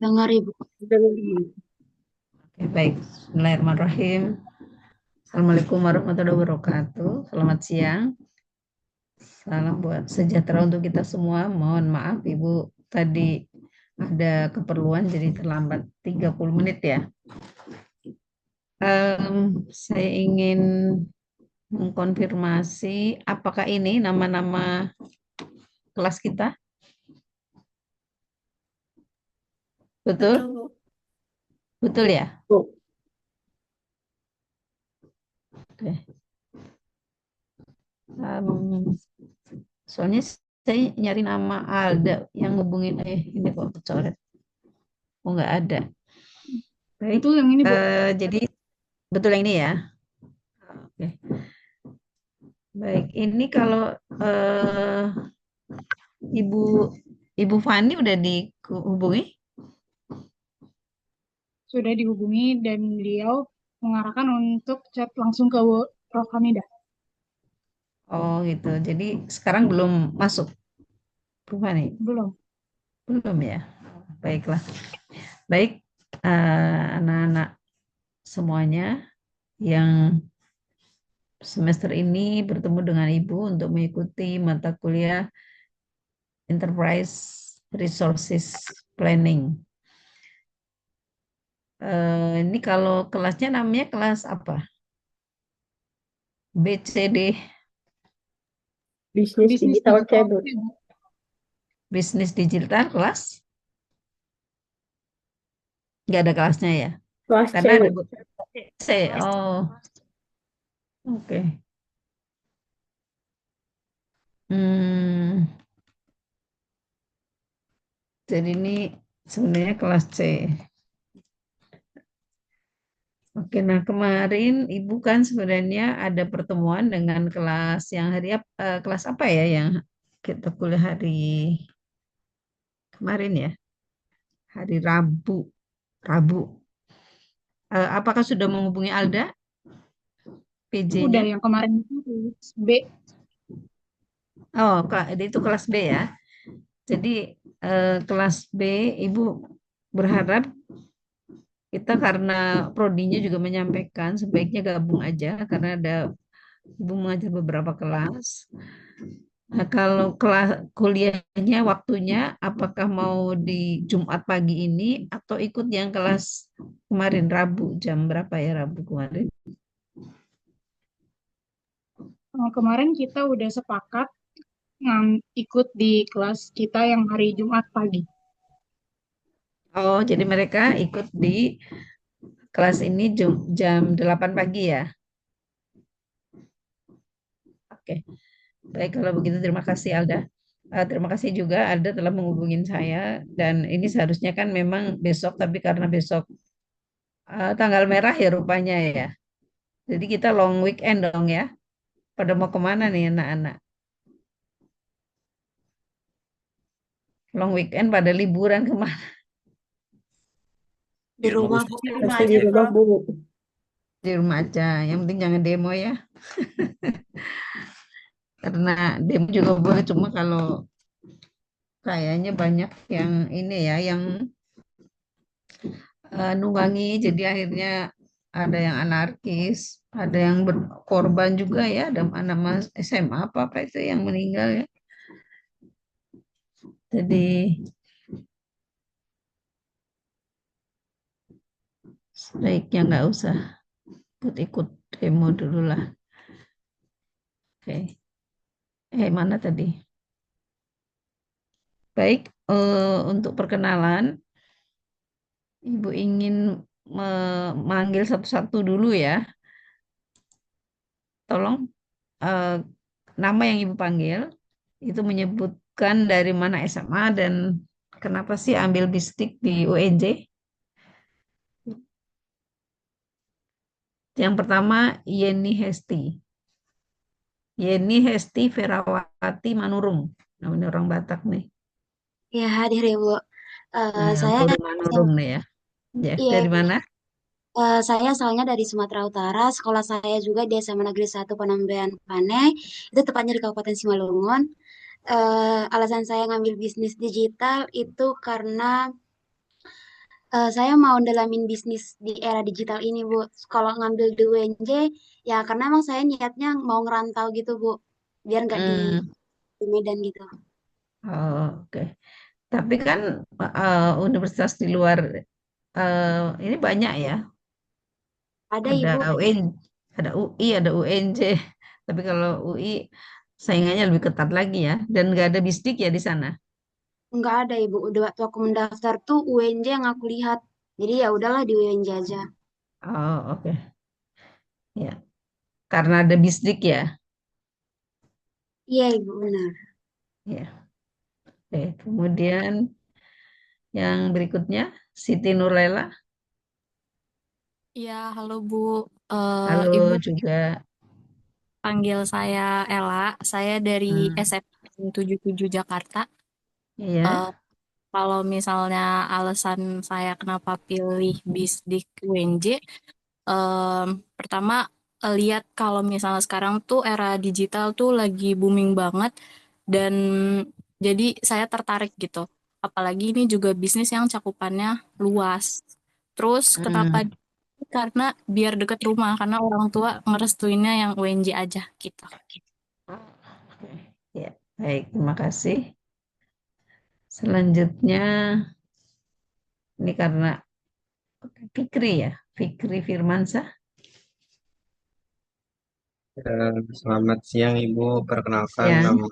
Dengar Ibu. Oke, baik. Bismillahirrahmanirrahim. Assalamualaikum warahmatullahi wabarakatuh. Selamat siang. Salam buat sejahtera untuk kita semua. Mohon maaf Ibu, tadi ada keperluan jadi terlambat 30 menit ya. Saya ingin mengkonfirmasi apakah ini nama-nama kelas kita? Betul? Betul, Bu. Betul ya? Bu. Oke. Soalnya saya nyari nama Alda yang ngubungin ini kok kecoret. Oh nggak ada. Baik. Betul yang ini, Bu. Jadi betul yang ini ya. Oke. Baik. Ini kalau eh, Ibu Ibu Fani udah dihubungi? Sudah dihubungi dan beliau mengarahkan untuk chat langsung ke Prof. Hamidah. Oh gitu. Jadi sekarang belum masuk Bu Fani? Belum. Belum ya. Baiklah. Baik. Anak-anak semuanya yang semester ini bertemu dengan Ibu untuk mengikuti mata kuliah Enterprise Resources Planning. Ini kalau kelasnya namanya kelas apa? BCD, Bisnis Bisnis digital digital, cebut. Ibu. bisnis digital kelas? Nggak ada kelasnya ya? Kelas C, Karena ada Bu. C. Oh, oke. Hmm, jadi ini sebenarnya kelas C. Oke, nah kemarin Ibu kan sebenarnya ada pertemuan dengan kelas yang kelas apa ya yang kita kuliah hari kemarin ya, hari Rabu. Rabu. Apakah sudah menghubungi Alda, Udah PJ-nya? yang kemarin itu B. Oh, itu kelas B ya. Jadi kelas B, Ibu berharap kita karena prodinya juga menyampaikan sebaiknya gabung aja karena ada Ibu mengajar beberapa kelas. Nah, kalau kelas kuliahnya waktunya apakah mau di Jumat pagi ini atau ikut yang kelas kemarin Rabu jam berapa ya Rabu kemarin? Kemarin kita udah sepakat ikut di kelas kita yang hari Jumat pagi. Oh, jadi mereka ikut di kelas ini jam 8 pagi ya. Oke. Baik, kalau begitu terima kasih Alda. Terima kasih juga Alda telah menghubungin saya dan ini seharusnya kan memang besok tapi karena besok tanggal merah ya rupanya ya. Jadi kita long weekend dong ya. Pada mau kemana nih anak-anak? Long weekend pada liburan kemana? Di rumah, Bu. Di rumah Masih di aja, rumah, Prof. Bu. Di rumah aja. Yang penting jangan demo ya. Karena demo juga boleh cuma kalau kayaknya banyak yang ini ya yang nunggangi jadi akhirnya ada yang anarkis, ada yang berkorban juga ya, ada anak mas SMA apa apa itu yang meninggal ya. Jadi sebaiknya nggak usah ikut-ikut demo dulu lah. Oke. Mana tadi? Baik, untuk perkenalan, Ibu ingin memanggil satu-satu dulu ya. Tolong eh, nama yang Ibu panggil itu menyebutkan dari mana SMA dan kenapa sih ambil bistik di UNJ. Yang pertama Yeni Hesti. Yeni Hesti Ferawati Manurung. Nah, ini orang Batak nih. Ya, hadir Ibu. Saya Puri dari Manurung nih ya. Ya, Iya, dari Ibu. mana? Saya asalnya dari Sumatera Utara. Sekolah saya juga di SMA Negeri 1 Penambean Panai. Itu tepatnya di Kabupaten Simalungun. Alasan saya ngambil bisnis digital itu karena Saya mau dalamin bisnis di era digital ini, Bu. Kalau ngambil di UNJ, ya karena emang saya niatnya mau ngerantau gitu, Bu. Biar nggak Hmm, di Medan gitu. oh, oke. Tapi kan universitas di luar ini banyak ya. Ada, Ada Ibu. UN, ada UI, ada UNJ. Tapi kalau UI saingannya lebih ketat lagi ya. Dan nggak ada bisdik ya di sana. Nggak ada, Ibu. Udah waktu aku mendaftar tuh UNJ yang aku lihat. Jadi ya udahlah di UNJ aja. Oh, oke. Ya, karena ada bisdik ya. Iya, Ibu, benar. Ya. Oke. Kemudian yang berikutnya Siti Nurlela. Ya, halo Bu. Halo Ibu juga. panggil saya Ella. Saya dari Hmm, SMP 77 Jakarta. iya. Eh, Kalau misalnya alasan saya kenapa pilih Bisdik UNJ, em, pertama lihat kalau misalnya sekarang tuh era digital tuh lagi booming banget dan jadi saya tertarik gitu. Apalagi ini juga bisnis yang cakupannya luas. Terus kenapa? Hmm, Karena biar deket rumah, karena orang tua ngerestuinnya yang UNJ aja gitu. oke. Ya, baik. Terima kasih. Selanjutnya, ini karena Fikri ya, Fikri Firmansyah. Selamat siang Ibu, perkenalkan Yang, nama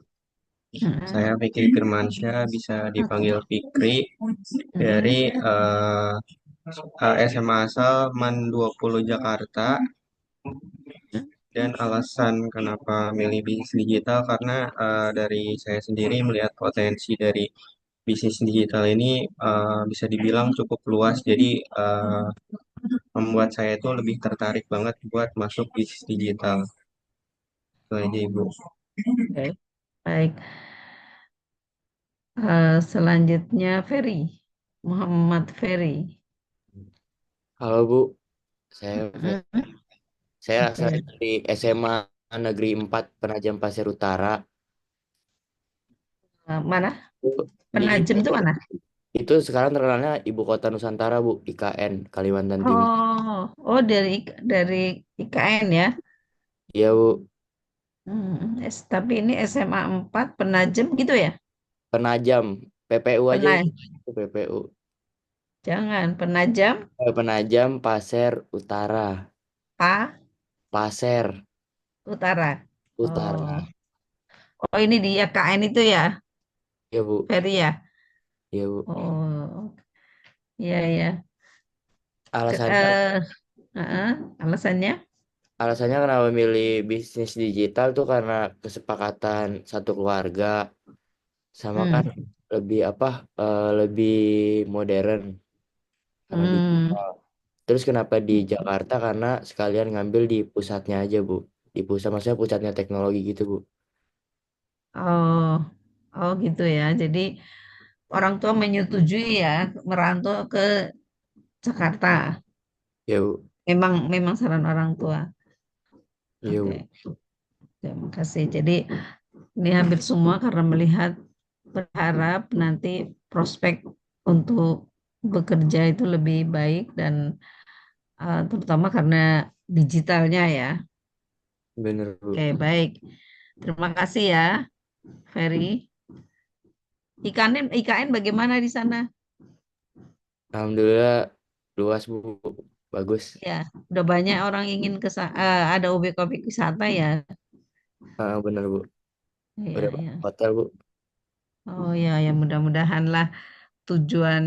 saya mm, Fikri Firmansyah, bisa dipanggil oke. Fikri dari Mm, SMA asal MAN 20 Jakarta. Dan alasan kenapa milih bisnis digital karena dari saya sendiri melihat potensi dari bisnis digital ini bisa dibilang cukup luas, jadi membuat saya itu lebih tertarik banget buat masuk bisnis digital. Itu aja Ibu. oke. Baik. Selanjutnya Ferry, Muhammad Ferry. Halo Bu, saya Mm, saya asal oke. dari SMA Negeri 4 Penajam Pasir Utara. Mana? Bu, Di Penajem itu mana? itu sekarang terkenalnya Ibu Kota Nusantara Bu, IKN Kalimantan Timur. Oh, dari IKN ya. Iya Bu, Tapi ini SMA 4 Penajem gitu ya? Penajam PPU aja Pena, Bu. Itu PPU. jangan Penajam Penajam Pasir Utara. Pa Pasir Utara. Utara. Oh, oh ini di IKN itu ya, Iya Bu, Ferry ya. iya Bu. Oh, iya ya. Alasannya Alasannya? alasannya kenapa milih bisnis digital tuh karena kesepakatan satu keluarga sama kan Hmm. lebih apa lebih modern karena Hmm. digital. Terus kenapa di Jakarta? Karena sekalian ngambil di pusatnya aja, Bu. Di pusat, maksudnya pusatnya teknologi gitu, Bu. Oh, oh gitu ya. Jadi orang tua menyetujui ya merantau ke Jakarta. Ya, Bu. Memang saran orang tua. Iya, Bu. Oke, terima kasih. Jadi ini hampir semua karena melihat berharap nanti prospek untuk bekerja itu lebih baik dan terutama karena digitalnya ya. Bener, Oke, Bu. baik. Terima kasih ya, Ferry. IKN bagaimana di sana? Alhamdulillah luas, Bu. Bagus. Ya, udah banyak orang ingin ada objek-objek wisata ya. Bener, Bu. Iya, Udah iya. banyak hotel, Bu. Oh ya, ya mudah-mudahan lah tujuan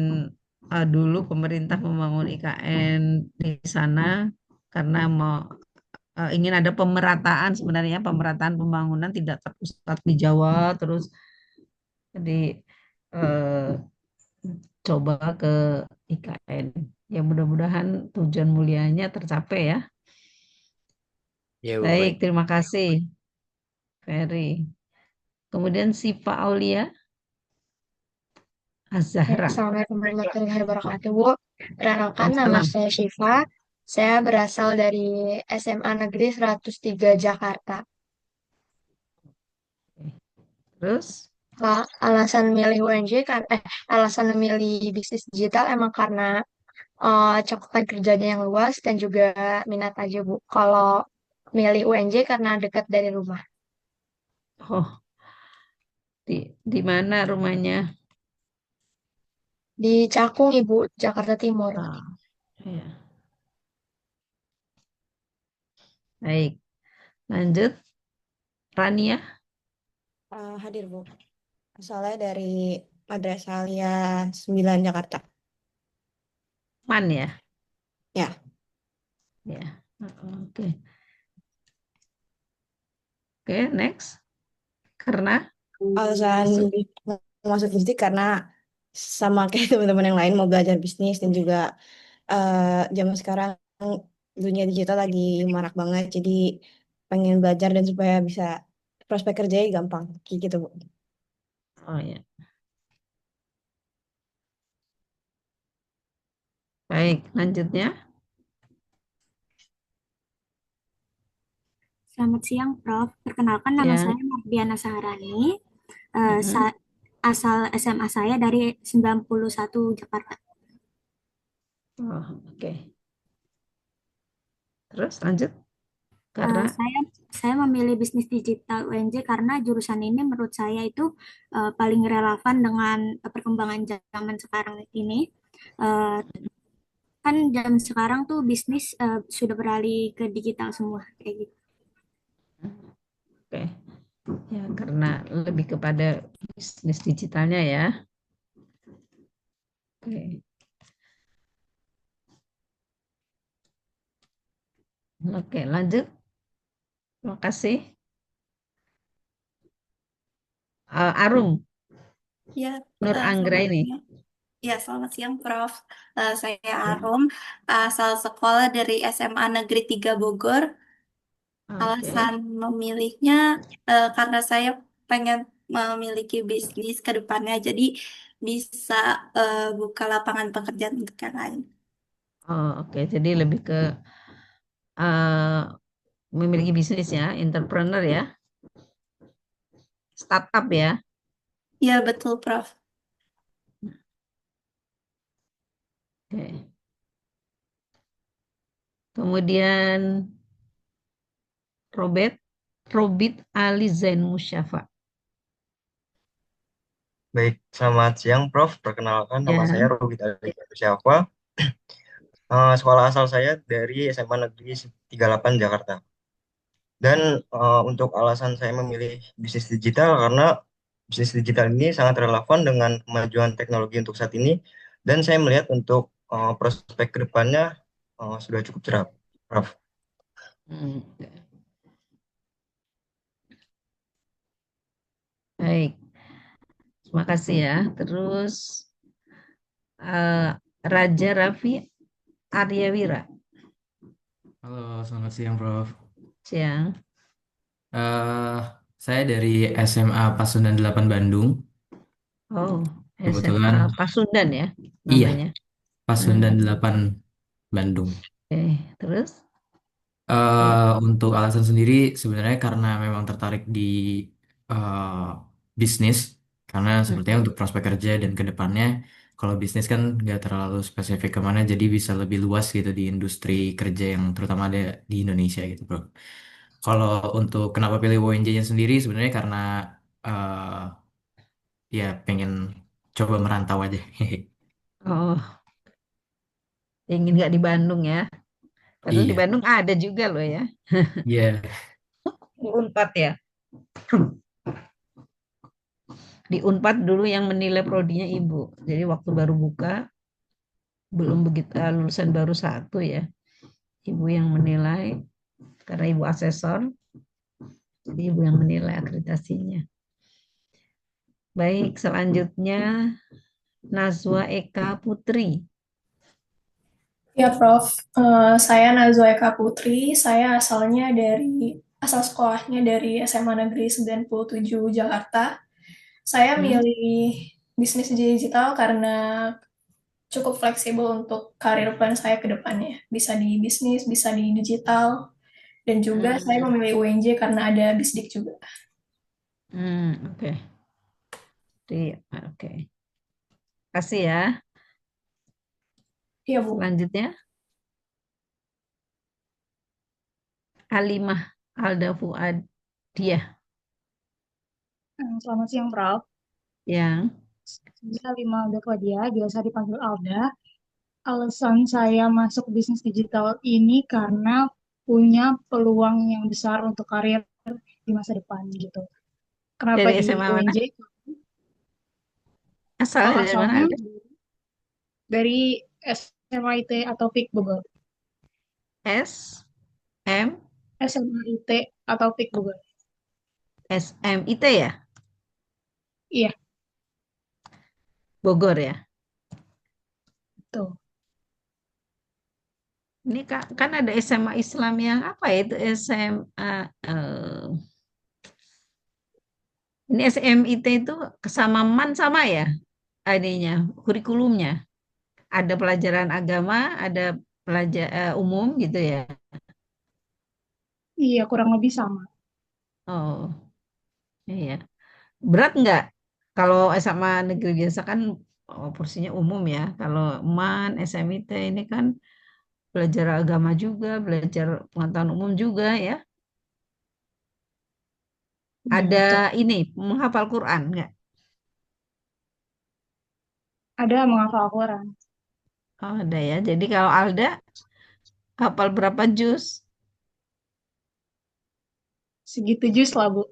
dulu pemerintah membangun IKN di sana karena mau ingin ada pemerataan sebenarnya pemerataan pembangunan tidak terpusat di Jawa terus jadi eh, coba ke IKN. Ya mudah-mudahan tujuan mulianya tercapai ya. Iya, Bu. Baik, Baik. terima kasih Ferry. Kemudian Siva Aulia Ya, Azahra. Assalamualaikum warahmatullahi wabarakatuh, Bu. Perkenalkan, nama Waalaikumsalam. saya Syifa. Saya berasal dari SMA Negeri 103 Jakarta. Terus, Alasan milih UNJ kan, alasan memilih bisnis digital emang karena cakupan kerjanya yang luas dan juga minat aja Bu. Kalau milih UNJ karena dekat dari rumah. Oh, di mana rumahnya? Di Cakung Ibu, Jakarta Timur. Ah, ya. Baik, lanjut Rania. Hadir, Bu. Asalnya dari Madrasah Alia 9 Jakarta. Man ya? Ya, Ya. Oke. Oke, next. Karena alasan masuk. masuk bisnis karena sama kayak teman-teman yang lain mau belajar bisnis dan juga zaman sekarang dunia digital lagi marak banget. Jadi pengen belajar dan supaya bisa prospek kerjanya gampang. Kayak gitu, Bu. Oh ya. Baik, lanjutnya. Selamat siang, Prof. Perkenalkan nama Siang. saya Mardiana Saharani. Mm-mm. Asal SMA saya dari 91 Jakarta. Oh, oke. Terus lanjut. Eh, Karena saya memilih bisnis digital UNJ karena jurusan ini menurut saya itu paling relevan dengan perkembangan zaman sekarang ini. Eh, kan zaman sekarang tuh bisnis sudah beralih ke digital semua kayak gitu. oke. Ya, karena lebih kepada bisnis digitalnya ya. Oke. Oke, lanjut. Terima kasih. Arum, Ya, Nur Anggra selamat ini. siang. Ya, selamat siang, Prof. Saya Arum, asal sekolah dari SMA Negeri 3 Bogor. Oke. Alasan memilihnya karena saya pengen memiliki bisnis ke depannya, jadi bisa buka lapangan pekerjaan untuk yang lain. Oh, oke. Jadi lebih ke eh, memiliki bisnis ya, entrepreneur ya, startup ya. Ya, betul, Prof. Oke. Kemudian Robert, Robit Ali Zain Musyafa. Baik, selamat siang Prof. Perkenalkan nama saya Ya. Rubit Ali Syafa. Sekolah asal saya dari SMA Negeri 38 Jakarta. Dan untuk alasan saya memilih bisnis digital karena bisnis digital ini sangat relevan dengan kemajuan teknologi untuk saat ini. Dan saya melihat untuk prospek ke depannya sudah cukup cerah, Prof. Hmm, baik, terima kasih ya. Terus eh, Raja Raffi Aryawira. Halo, selamat siang, Prof. Siang. Eh, saya dari SMA Pasundan 8 Bandung. Oh, SMA Kebetulan, Pasundan ya iya, namanya. Hmm, Pasundan 8 Bandung. oke, terus? Untuk alasan sendiri, sebenarnya karena memang tertarik di eh, bisnis, karena sepertinya untuk prospek kerja dan ke depannya, kalau bisnis kan nggak terlalu spesifik kemana, jadi bisa lebih luas gitu di industri kerja yang terutama ada di Indonesia gitu, Bro. Kalau untuk kenapa pilih UNJ-nya sendiri sebenarnya karena eh, ya pengen coba merantau aja. Oh, ingin nggak di Bandung ya? Padahal di Iya, Bandung ada juga loh ya. iya, Di Unpad ya. Di Unpad dulu yang menilai prodinya ibu. Jadi waktu baru buka, belum begitu lulusan baru satu ya. Ibu yang menilai karena ibu asesor, jadi ibu yang menilai akreditasinya. Baik, selanjutnya Nazwa Eka Putri. Ya, Prof. Saya Nazwa Eka Putri. Saya asal sekolahnya dari SMA Negeri 97 Jakarta. Saya Hmm, milih bisnis digital karena cukup fleksibel untuk karir plan saya ke depannya. Bisa di bisnis, bisa di digital, dan juga saya hmm, memilih UNJ karena ada bisdik juga. oke. Oke. Kasih ya. Iya, Bu. Selanjutnya, Halimah Alda Fuadiyah Selamat siang, Prof. yang Saya Lima Alda Claudia, biasa dipanggil Alda. Alasan saya masuk bisnis digital ini karena punya peluang yang besar untuk karir di masa depan gitu. Kenapa dari di SMA mana? UNJ? Asalnya dari mana Asalnya Alda? dari SMIT atau PIK Bogor. SM SMIT atau PIK Bogor. SMIT ya, Iya, Bogor ya. tuh. Ini kan ada SMA Islam yang apa ya itu SMA ini SMIT itu kesamaan sama ya ininya kurikulumnya. Ada pelajaran agama, ada pelajaran umum gitu ya. Iya, kurang lebih sama. Oh, iya. Berat nggak? Kalau SMA negeri biasa kan porsinya umum ya. Kalau MAN, SMIT ini kan belajar agama juga, belajar pengetahuan umum juga ya. Iya, Ada betul. ini menghafal Quran nggak? Ada menghafal Al-Quran. Oh, ada ya. Jadi kalau Alda hafal berapa juz? Segitu jus lah, Bu.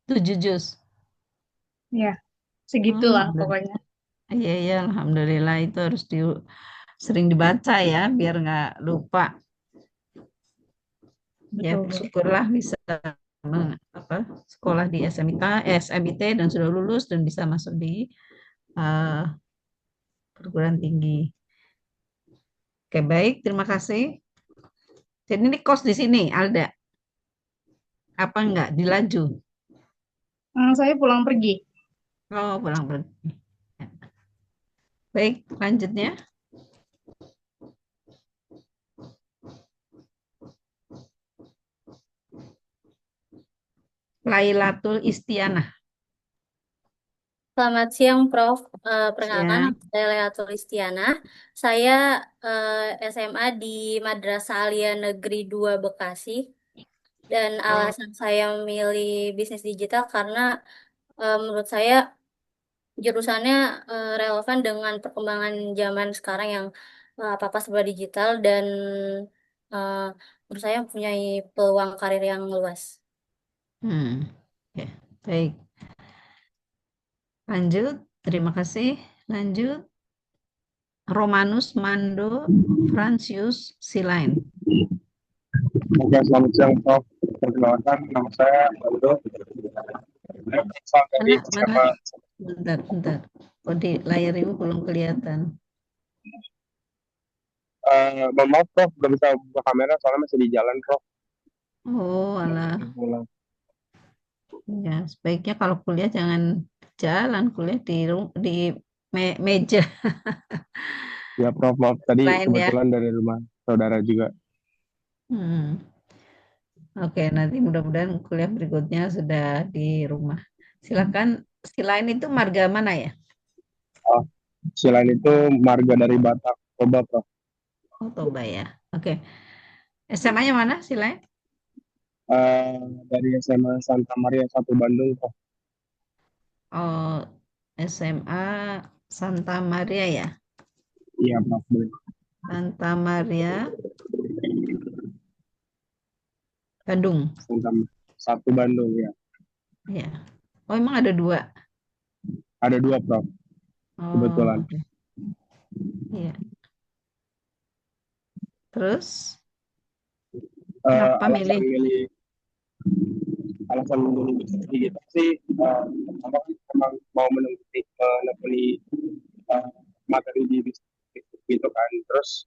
7 juz. Ya, Oh, segitulah alhamdulillah. pokoknya. Iya, iya, alhamdulillah itu harus sering dibaca ya, biar nggak lupa. Ya, Betul, Bu. syukurlah bisa sekolah di SMIT dan sudah lulus dan bisa masuk di eh, perguruan tinggi. Oke, baik, terima kasih. Jadi ini kos di sini, Alda. Apa enggak? Dilaju. Saya pulang pergi. Oh, pulang pergi. Baik, lanjutnya. Lailatul Istianah. Selamat siang, Prof. Perkenalkan, Siang. nama saya Lea Tulistiana. Saya SMA di Madrasah Alia Negeri 2 Bekasi. Dan alasan saya memilih bisnis digital karena menurut saya jurusannya relevan dengan perkembangan zaman sekarang yang apa-apa serba digital dan eh, menurut saya mempunyai peluang karir yang luas. Oke, baik. Lanjut, terima kasih. Lanjut, Romanus Mando Francius Silain. Oke, selamat siang, Prof. Perkenalkan, nama saya Aldo. Saya berasal dari SMA. Bentar. Oh, di layar ibu belum kelihatan. Mohon maaf, Prof, belum bisa buka kamera soalnya masih di jalan, Prof. Oh, alah. Ya, sebaiknya kalau kuliah jangan jalan, kuliah di meja. Ya, Prof, maaf. Tadi Lain ya. kebetulan dari rumah saudara juga. Oke, nanti mudah-mudahan kuliah berikutnya sudah di rumah. Silakan, Silain itu marga mana ya? Oh, selain itu marga dari Batak, Toba, Prof. Oh, Toba ya. Oke. SMA-nya mana, Silain? Dari SMA Santa Maria 1 Bandung, Prof. Oh, SMA Santa Maria ya? Iya, Prof. Santa Maria Bandung. Satu Bandung, ya. Ya. Oh, emang ada 2? Ada 2, Prof. Kebetulan. Okay. Iya. Terus kenapa milih? Alasan memilih bisnis digital sih, pertama memang mau menekuni materi di bisnis gitu kan. Terus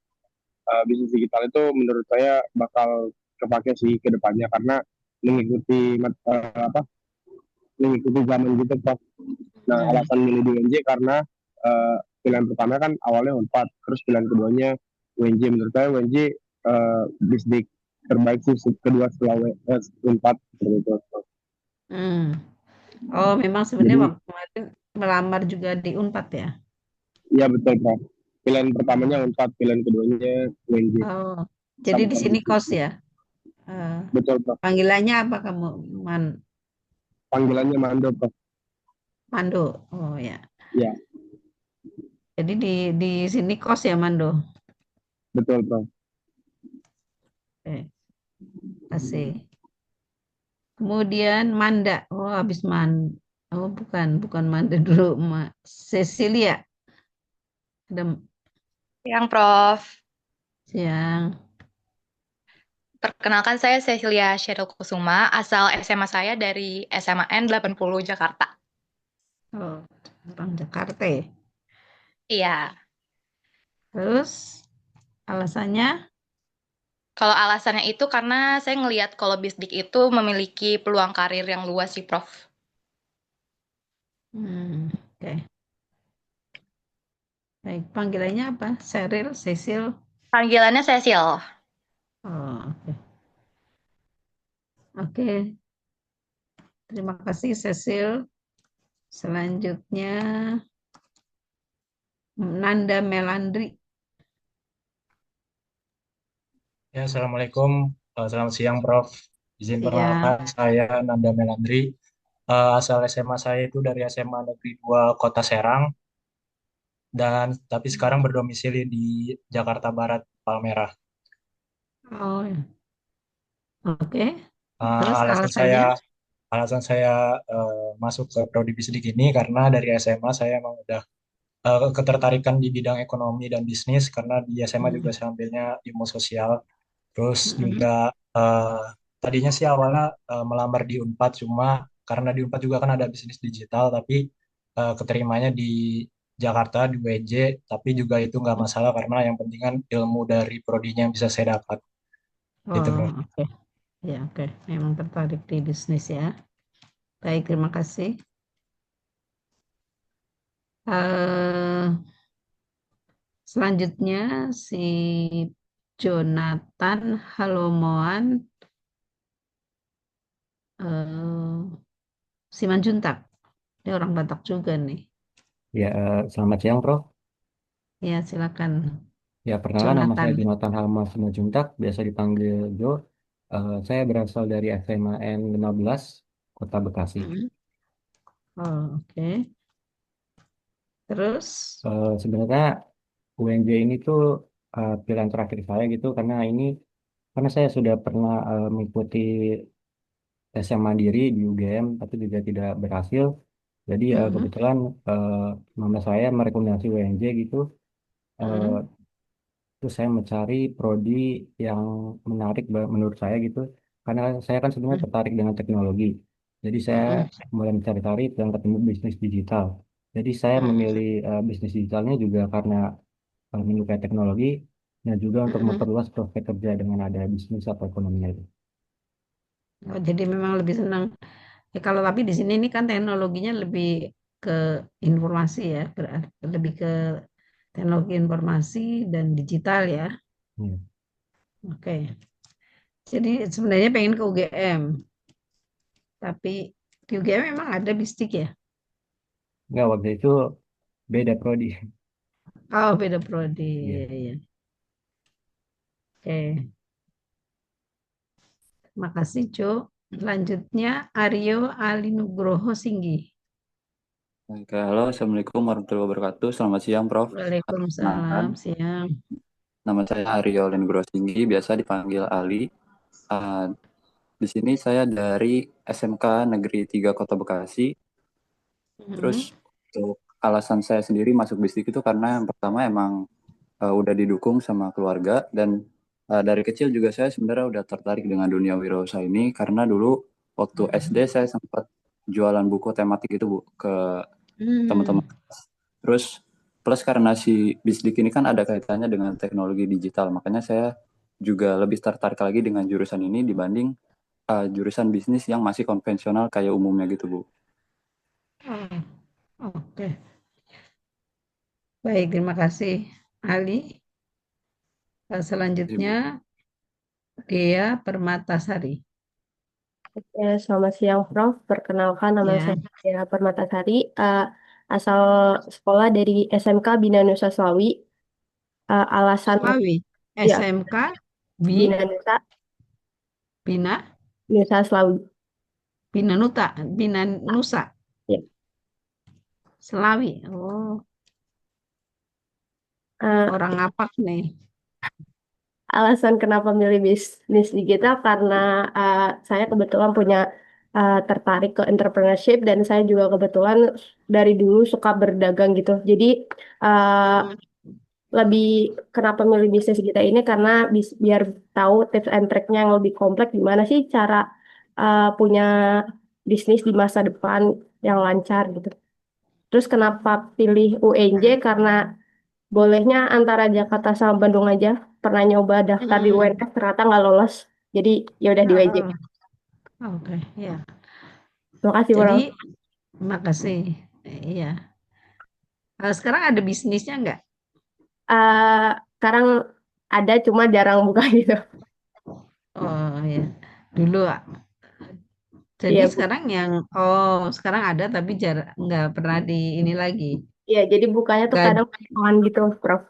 bisnis digital itu menurut saya bakal kepake sih ke depannya karena mengikuti mengikuti zaman gitu, Prof. Nah, alasan milih di UNJ karena pilihan pertama kan awalnya Unpad, terus pilihan keduanya UNJ. Menurut saya UNJ bisnis terbaik sih kedua setelah Unpad gitu. Oh, memang sebenarnya waktu kemarin melamar juga di Unpad ya? Iya, betul, Prof. pilihan pertamanya Unpad, pilihan keduanya UNJ. Oh, jadi di Sama-sama sini bisnis. kos ya. Eh, Betul, Prof. panggilannya apa kamu? Panggilannya Mando, Prof. Mando. Oh ya. Ya, Jadi di sini kos ya Mando. betul, Prof. Oke, kasih. Kemudian Manda. Oh, habis Oh, bukan Manda dulu, Cecilia. Ada Yang Prof. siang. Perkenalkan saya Cecilia Sheryl Kusuma, asal SMA saya dari SMAN 80 Jakarta. Oh, orang Jakarta ya. Iya. Terus alasannya? Kalau alasannya itu karena saya ngelihat kalau Bisdik itu memiliki peluang karir yang luas sih, Prof. Oke. Baik, panggilannya apa? Cheryl, Cecil. Panggilannya Cecil. Oh, oke. Oke. Terima kasih Cecil. Selanjutnya Nanda Melandri. Ya, Assalamualaikum. Selamat siang, Prof. Izin Siang. perkenalkan, saya Nanda Melandri. Asal SMA saya itu dari SMA Negeri 2 Kota Serang, dan tapi sekarang berdomisili di Jakarta Barat, Palmerah. Oh, ya. Oke. Uh, Terus alasan alasannya? saya alasan saya masuk ke Prodi Bisdik ini karena dari SMA saya emang udah ketertarikan di bidang ekonomi dan bisnis, karena di SMA juga saya ambilnya ilmu sosial. Terus juga eh, tadinya sih awalnya melamar di Unpad, cuma karena di Unpad juga kan ada bisnis digital, tapi keterimanya di Jakarta di UNJ, tapi juga itu nggak masalah karena yang penting kan ilmu dari prodinya yang bisa saya dapat. Gitu, Oh, Bro. oke. Ya, oke. Memang tertarik di bisnis ya. Baik, terima kasih. Eh, selanjutnya si Jonathan Halomoan Simanjuntak. Dia orang Batak juga nih. Ya, selamat siang, Prof. Ya, silakan. Ya, perkenalkan nama Jonathan. saya Jonathan Halma Simanjuntak, biasa dipanggil Jo. Saya berasal dari SMA N15, Kota Bekasi. Oh, oke. Terus? Sebenarnya UNJ ini tuh pilihan terakhir saya gitu, karena saya sudah pernah mengikuti tes yang mandiri di UGM, tapi juga tidak berhasil. Jadi kebetulan eh, mama saya merekomendasi UNJ gitu. Eh, Terus saya mencari prodi yang menarik menurut saya gitu, karena saya kan sebenarnya tertarik dengan teknologi. Jadi saya mulai mencari-cari dan ketemu bisnis digital. Jadi saya memilih bisnis digitalnya juga karena menyukai teknologi dan juga untuk memperluas prospek kerja dengan ada bisnis atau ekonominya itu. Oh, jadi memang lebih senang. Kalau tapi di sini ini kan teknologinya lebih ke informasi ya, lebih ke teknologi informasi dan digital ya. Oke. Jadi sebenarnya pengen ke UGM, tapi di UGM memang ada bistik ya? Enggak, waktu itu beda prodi. Oh, beda prodi. Iya. Iya. Oke. Terima kasih, Cuk. Selanjutnya Aryo Alinugroho Singgi. Oke, halo, Assalamualaikum warahmatullahi wabarakatuh. Selamat siang, Prof. Perkenalkan, Waalaikumsalam, siang. nama saya Aryo Lendro Tinggi, biasa dipanggil Ali. Di sini saya dari SMK Negeri 3 Kota Bekasi. Terus untuk alasan saya sendiri masuk bisdik itu karena yang pertama emang udah didukung sama keluarga, dan dari kecil juga saya sebenarnya udah tertarik dengan dunia wirausaha ini karena dulu waktu SD saya sempat jualan buku tematik itu, Bu, ke teman-teman. Terus plus karena si bisdik ini kan ada kaitannya dengan teknologi digital, makanya saya juga lebih tertarik lagi dengan jurusan ini dibanding jurusan bisnis yang masih konvensional kayak umumnya gitu, Bu. Oke. Baik, terima kasih Ali. Selanjutnya Dea Permatasari. Oke, selamat siang Prof. Perkenalkan nama Ya. saya Dea Permatasari, asal sekolah dari SMK Bina Nusa Slawi. Alasan Selawi, ya SMK, Bina Nusa, Bina, Nusa Slawi. Bina Bina Nusa, Ya. Selawi. Oh, Eh, orang ngapak nih. Alasan kenapa milih bisnis digital karena saya kebetulan punya tertarik ke entrepreneurship dan saya juga kebetulan dari dulu suka berdagang gitu. Jadi uh, lebih kenapa milih bisnis kita ini karena biar tahu tips and triknya yang lebih kompleks gimana sih cara punya bisnis di masa depan yang lancar gitu. Terus kenapa pilih UNJ karena bolehnya antara Jakarta sama Bandung aja. Pernah nyoba daftar di UNS ternyata nggak lolos. Jadi ya udah di UNJ. Oke, ya. Makasih, Bro. Jadi, makasih. Iya. Sekarang ada bisnisnya nggak? Sekarang ada cuma jarang buka gitu. Oh ya, dulu. Jadi Iya, Bu. sekarang ada tapi nggak pernah di ini lagi. Iya, jadi bukanya tuh Nggak, kadang on gitu, Prof.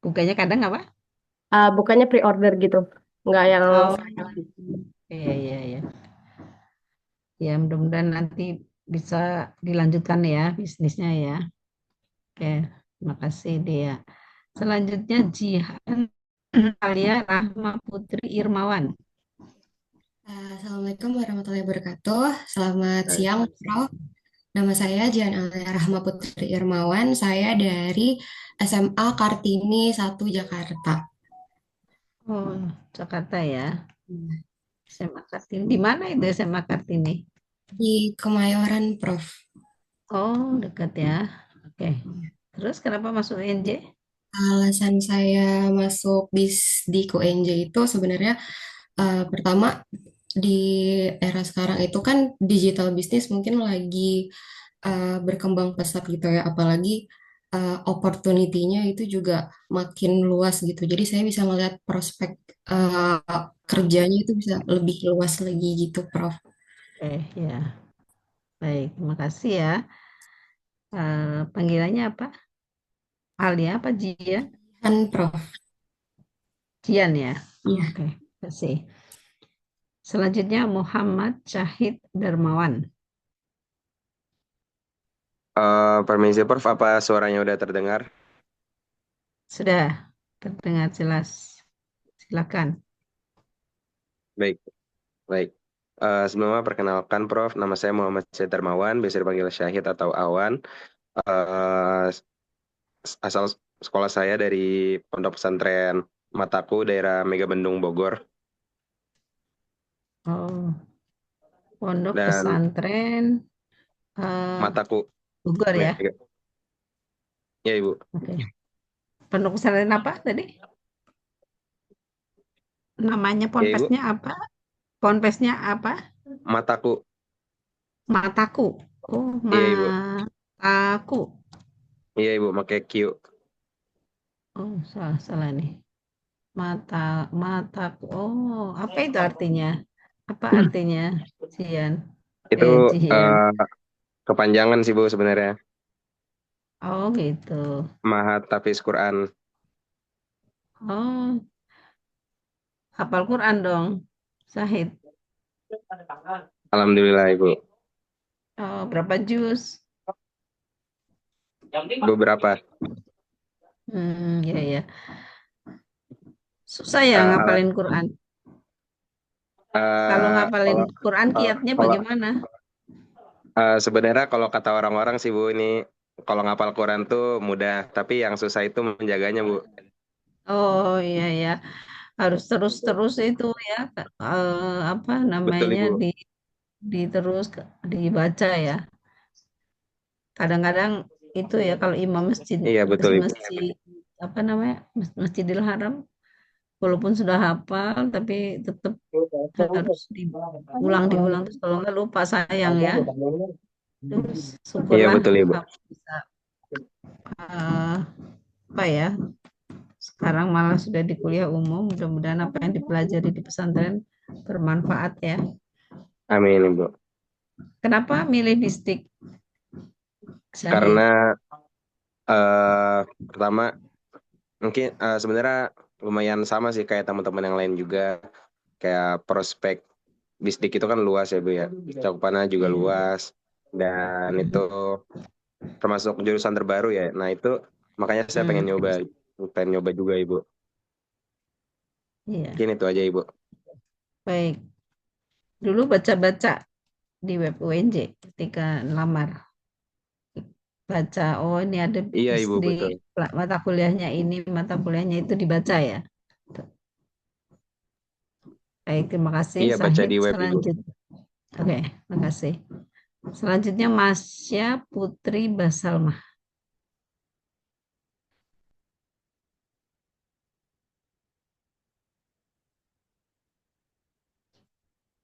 bukanya kadang apa? Bukannya pre-order gitu. Nggak yang Oh, iya, iya, iya. Ya, mudah-mudahan nanti bisa dilanjutkan ya bisnisnya ya. Oke, makasih Dea. Selanjutnya Jihan Alia Rahma Putri Irmawan. Assalamualaikum warahmatullahi wabarakatuh. Selamat siang, Prof. Nama saya Jian Alia Rahma Putri Irmawan. Saya dari SMA Kartini 1 Jakarta. Oh, Jakarta ya. SMA Kartini. Di mana itu SMA Kartini? Di Kemayoran, Prof. Oh, dekat ya. Oke. Terus kenapa masuk UNJ? Alasan saya masuk di UNJ itu sebenarnya pertama di era sekarang itu kan digital bisnis mungkin lagi berkembang pesat gitu ya, apalagi opportunity-nya itu juga makin luas gitu. Jadi saya bisa melihat prospek kerjanya itu bisa lebih luas lagi gitu, Prof. Ya. Baik, terima kasih ya. Panggilannya apa? Alia apa Jian? Kan, Prof. Jian ya. Iya. Oke, terima kasih. Selanjutnya Muhammad Syahid Darmawan. Permisi, Prof. Apa suaranya udah terdengar? Sudah terdengar jelas. Silakan. Baik, baik. Sebelumnya perkenalkan, Prof. Nama saya Muhammad Syahid Darmawan, biasa dipanggil Syahid atau Awan. Eh, Asal sekolah saya dari Pondok Pesantren Mataku, daerah Megabendung, Bogor. Oh, Pondok Dan Pesantren Mataku. Bogor ya. Ya, Ibu. Oke. Pondok Pesantren apa tadi? Namanya ponpesnya apa? Ponpesnya apa? Mataku. Mataku. Oh, Iya, Ibu. Mataku. Iya, Ibu, pakai Q. Oh, salah nih. Mataku. Oh, apa itu artinya? Apa artinya, Jian? Itu Jian. kepanjangan sih, Bu, sebenarnya. Oh, gitu. Mahat Tafiz Quran. Oh, hafal Quran dong, Syahid. Alhamdulillah, Ibu. Oh, berapa juz? Beberapa. Ya, ya. Susah ya ngapalin Quran. Kalau ngapalin Quran kiatnya bagaimana? Sebenarnya kalau kata orang-orang sih, Bu, ini kalau ngapal Quran tuh mudah, tapi yang susah itu menjaganya, Bu. Oh, iya, ya. Harus terus-terus itu ya. Apa Betul, namanya Ibu. terus dibaca ya. Kadang-kadang itu ya kalau imam masjid, Iya, betul, Ibu. masjid apa namanya, Masjidil Haram, walaupun sudah hafal tapi tetap harus diulang terus kalau nggak lupa sayang ya. Terus Iya, syukurlah betul, Ibu. bisa apa ya, sekarang malah sudah di kuliah umum, mudah-mudahan apa yang dipelajari di pesantren bermanfaat ya. Amin, Ibu. Kenapa milih bistik? Karena pertama Mungkin sebenarnya lumayan sama sih kayak teman-teman yang lain juga. Kayak prospek bisdik itu kan luas ya Bu ya. Cakupannya juga Iya. luas. Dan itu termasuk jurusan terbaru ya. Nah itu makanya saya pengen Hmm, nyoba juga Ibu. iya. Mungkin itu aja Ibu. Baik. Dulu baca-baca di web UNJ ketika lamar. Baca, oh ini ada Iya Ibu bisdik, betul. mata kuliahnya ini, mata kuliahnya itu dibaca ya. Baik, terima kasih Iya baca Sahid. di web Ibu. Selanjutnya, oke, terima kasih. Selanjutnya Masya Putri Basalmah.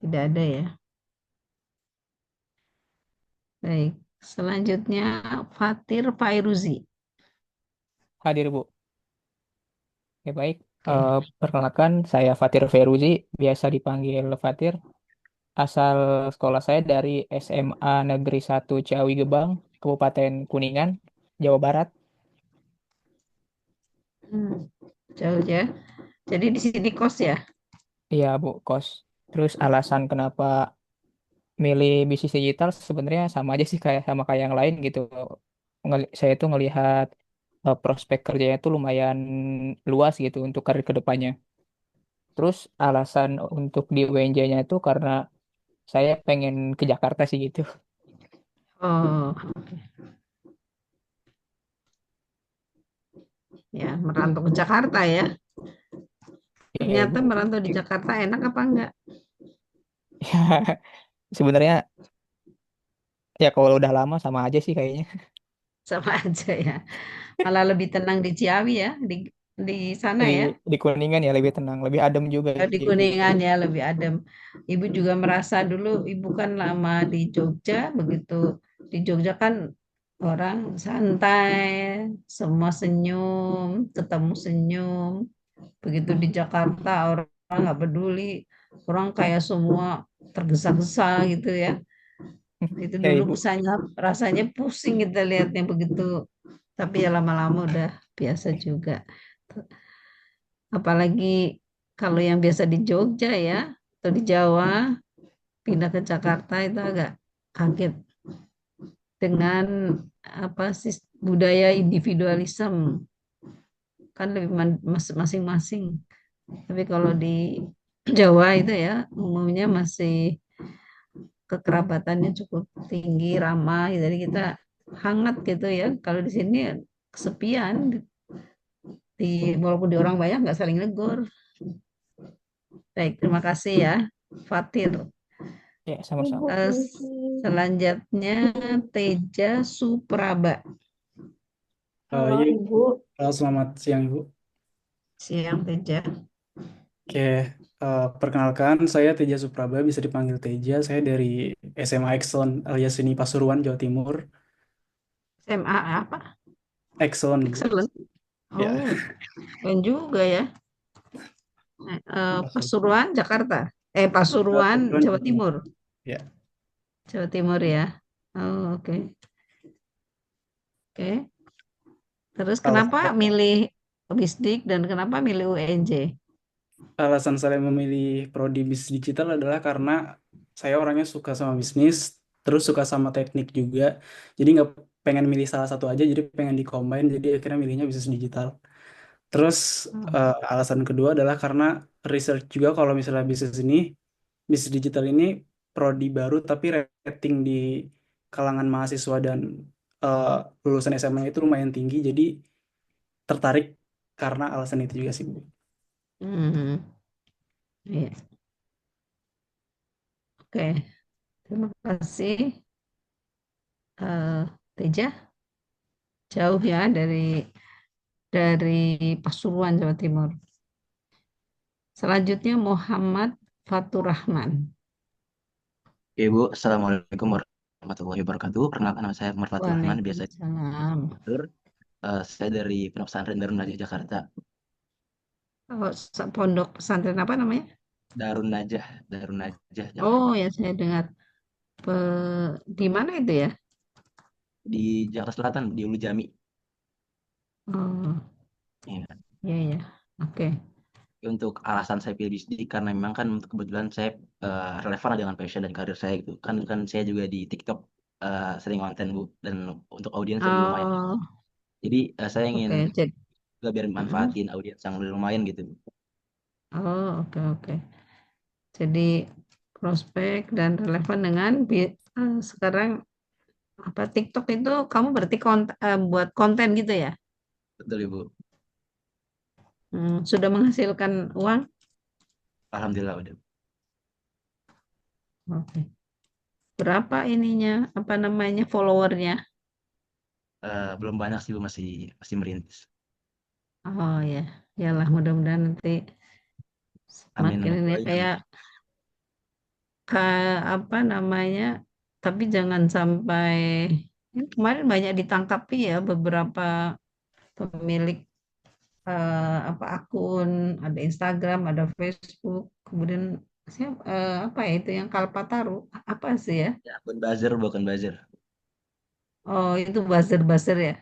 Tidak ada ya. Baik, selanjutnya Fatir Fairuzi. Hadir Bu. Oke, baik. Oke. Perkenalkan, saya Fatir Feruzi, biasa dipanggil Fatir. Asal sekolah saya dari SMA Negeri 1 Ciawi Gebang, Kabupaten Kuningan, Jawa Barat. Hmm, jauh ya. Jadi di sini kos ya. Iya, Bu, kos. Terus alasan kenapa milih bisnis digital sebenarnya sama aja sih kayak yang lain gitu. Saya tuh ngelihat prospek kerjanya itu lumayan luas gitu untuk karir ke depannya. Terus alasan untuk di UNJ-nya itu karena saya pengen ke Jakarta sih gitu. Oh, ya merantau ke Jakarta ya. Iya, Ternyata Ibu. merantau di Jakarta enak apa enggak? Sebenarnya ya kalau udah lama sama aja sih kayaknya. Sama aja ya. Malah lebih tenang di Ciawi ya, di sana Di ya. di Kuningan ya lebih tenang, lebih adem juga Di sih, Bu. Kuningan ya lebih adem. Ibu juga merasa dulu ibu kan lama di Jogja, begitu di Jogja kan orang santai, semua senyum, ketemu senyum. Begitu di Jakarta orang nggak peduli, orang kayak semua tergesa-gesa gitu ya. Itu Ya, dulu Ibu. rasanya pusing kita lihatnya begitu. Tapi ya lama-lama udah biasa juga. Apalagi kalau yang biasa di Jogja ya atau di Jawa pindah ke Jakarta itu agak kaget dengan apa sih budaya individualisme kan lebih masing-masing. Tapi kalau di Jawa itu ya umumnya masih kekerabatannya cukup tinggi, ramah, jadi kita hangat gitu ya. Kalau di sini kesepian, walaupun di orang banyak nggak saling negor. Baik, terima kasih ya, Fatir. Ya, sama-sama. Selanjutnya Teja Supraba. Halo Halo iya, Ibu. selamat siang Ibu. Siang Teja. Oke, perkenalkan saya Teja Supraba, bisa dipanggil Teja. Saya dari SMA Excellent alias Seni Pasuruan, Jawa Timur. SMA apa? Excellent, Bu. Excellent. Ya, Oh, keren juga ya. Pasuruan, Jakarta. Pasuruan, Pasuruan, Jawa Timur. Ya, Jawa Timur ya. Oh, oke. Oke. Terus kenapa milih Bisdik dan kenapa milih UNJ? alasan saya memilih prodi bisnis digital adalah karena saya orangnya suka sama bisnis, terus suka sama teknik juga. Jadi nggak pengen milih salah satu aja, jadi pengen di-combine, jadi akhirnya milihnya bisnis digital. Terus alasan kedua adalah karena research juga kalau misalnya bisnis digital ini prodi baru tapi rating di kalangan mahasiswa dan eh, lulusan SMA itu lumayan tinggi, jadi tertarik karena alasan itu juga sih, Bu. Hmm, iya. Oke, terima kasih Teja. Jauh ya dari Pasuruan Jawa Timur. Selanjutnya Muhammad Fatur Rahman. Ibu, Assalamualaikum warahmatullahi wabarakatuh. Perkenalkan nama saya Muhammad Fatur Rahman, biasa Waalaikumsalam. saya dari Pondok Pesantren Darun Najah Jakarta. Oh, pondok pesantren apa namanya? Darun Najah Jakarta. Oh ya saya dengar. Di mana itu ya? Di Jakarta Selatan, di Ulu Jami. Oh, Iya. Iya, iya. Oke. Untuk alasan saya pilih bisnis karena memang kan untuk kebetulan saya relevan dengan passion dan karir saya gitu. Kan saya juga di TikTok sering konten Bu, dan untuk audiens juga lumayan. Oh, Jadi saya ingin oke. Jadi, juga biar manfaatin audiens yang lumayan gitu. oh, oke, oke. Jadi prospek dan relevan dengan sekarang apa TikTok itu kamu berarti buat konten gitu ya? Betul Ibu. Sudah menghasilkan uang? Alhamdulillah udah. Oke. Berapa ininya? Apa namanya followernya? Belum banyak sih Bu, masih masih merintis. Oh ya, yalah mudah-mudahan nanti Amin semakin amin ini doain amin. kayak apa namanya? Tapi jangan sampai ini kemarin banyak ditangkapi ya beberapa pemilik apa akun, ada Instagram, ada Facebook, kemudian apa ya itu yang Kalpataru apa sih ya? Ya, akun buzzer bukan buzzer. Oh itu buzzer-buzzer ya?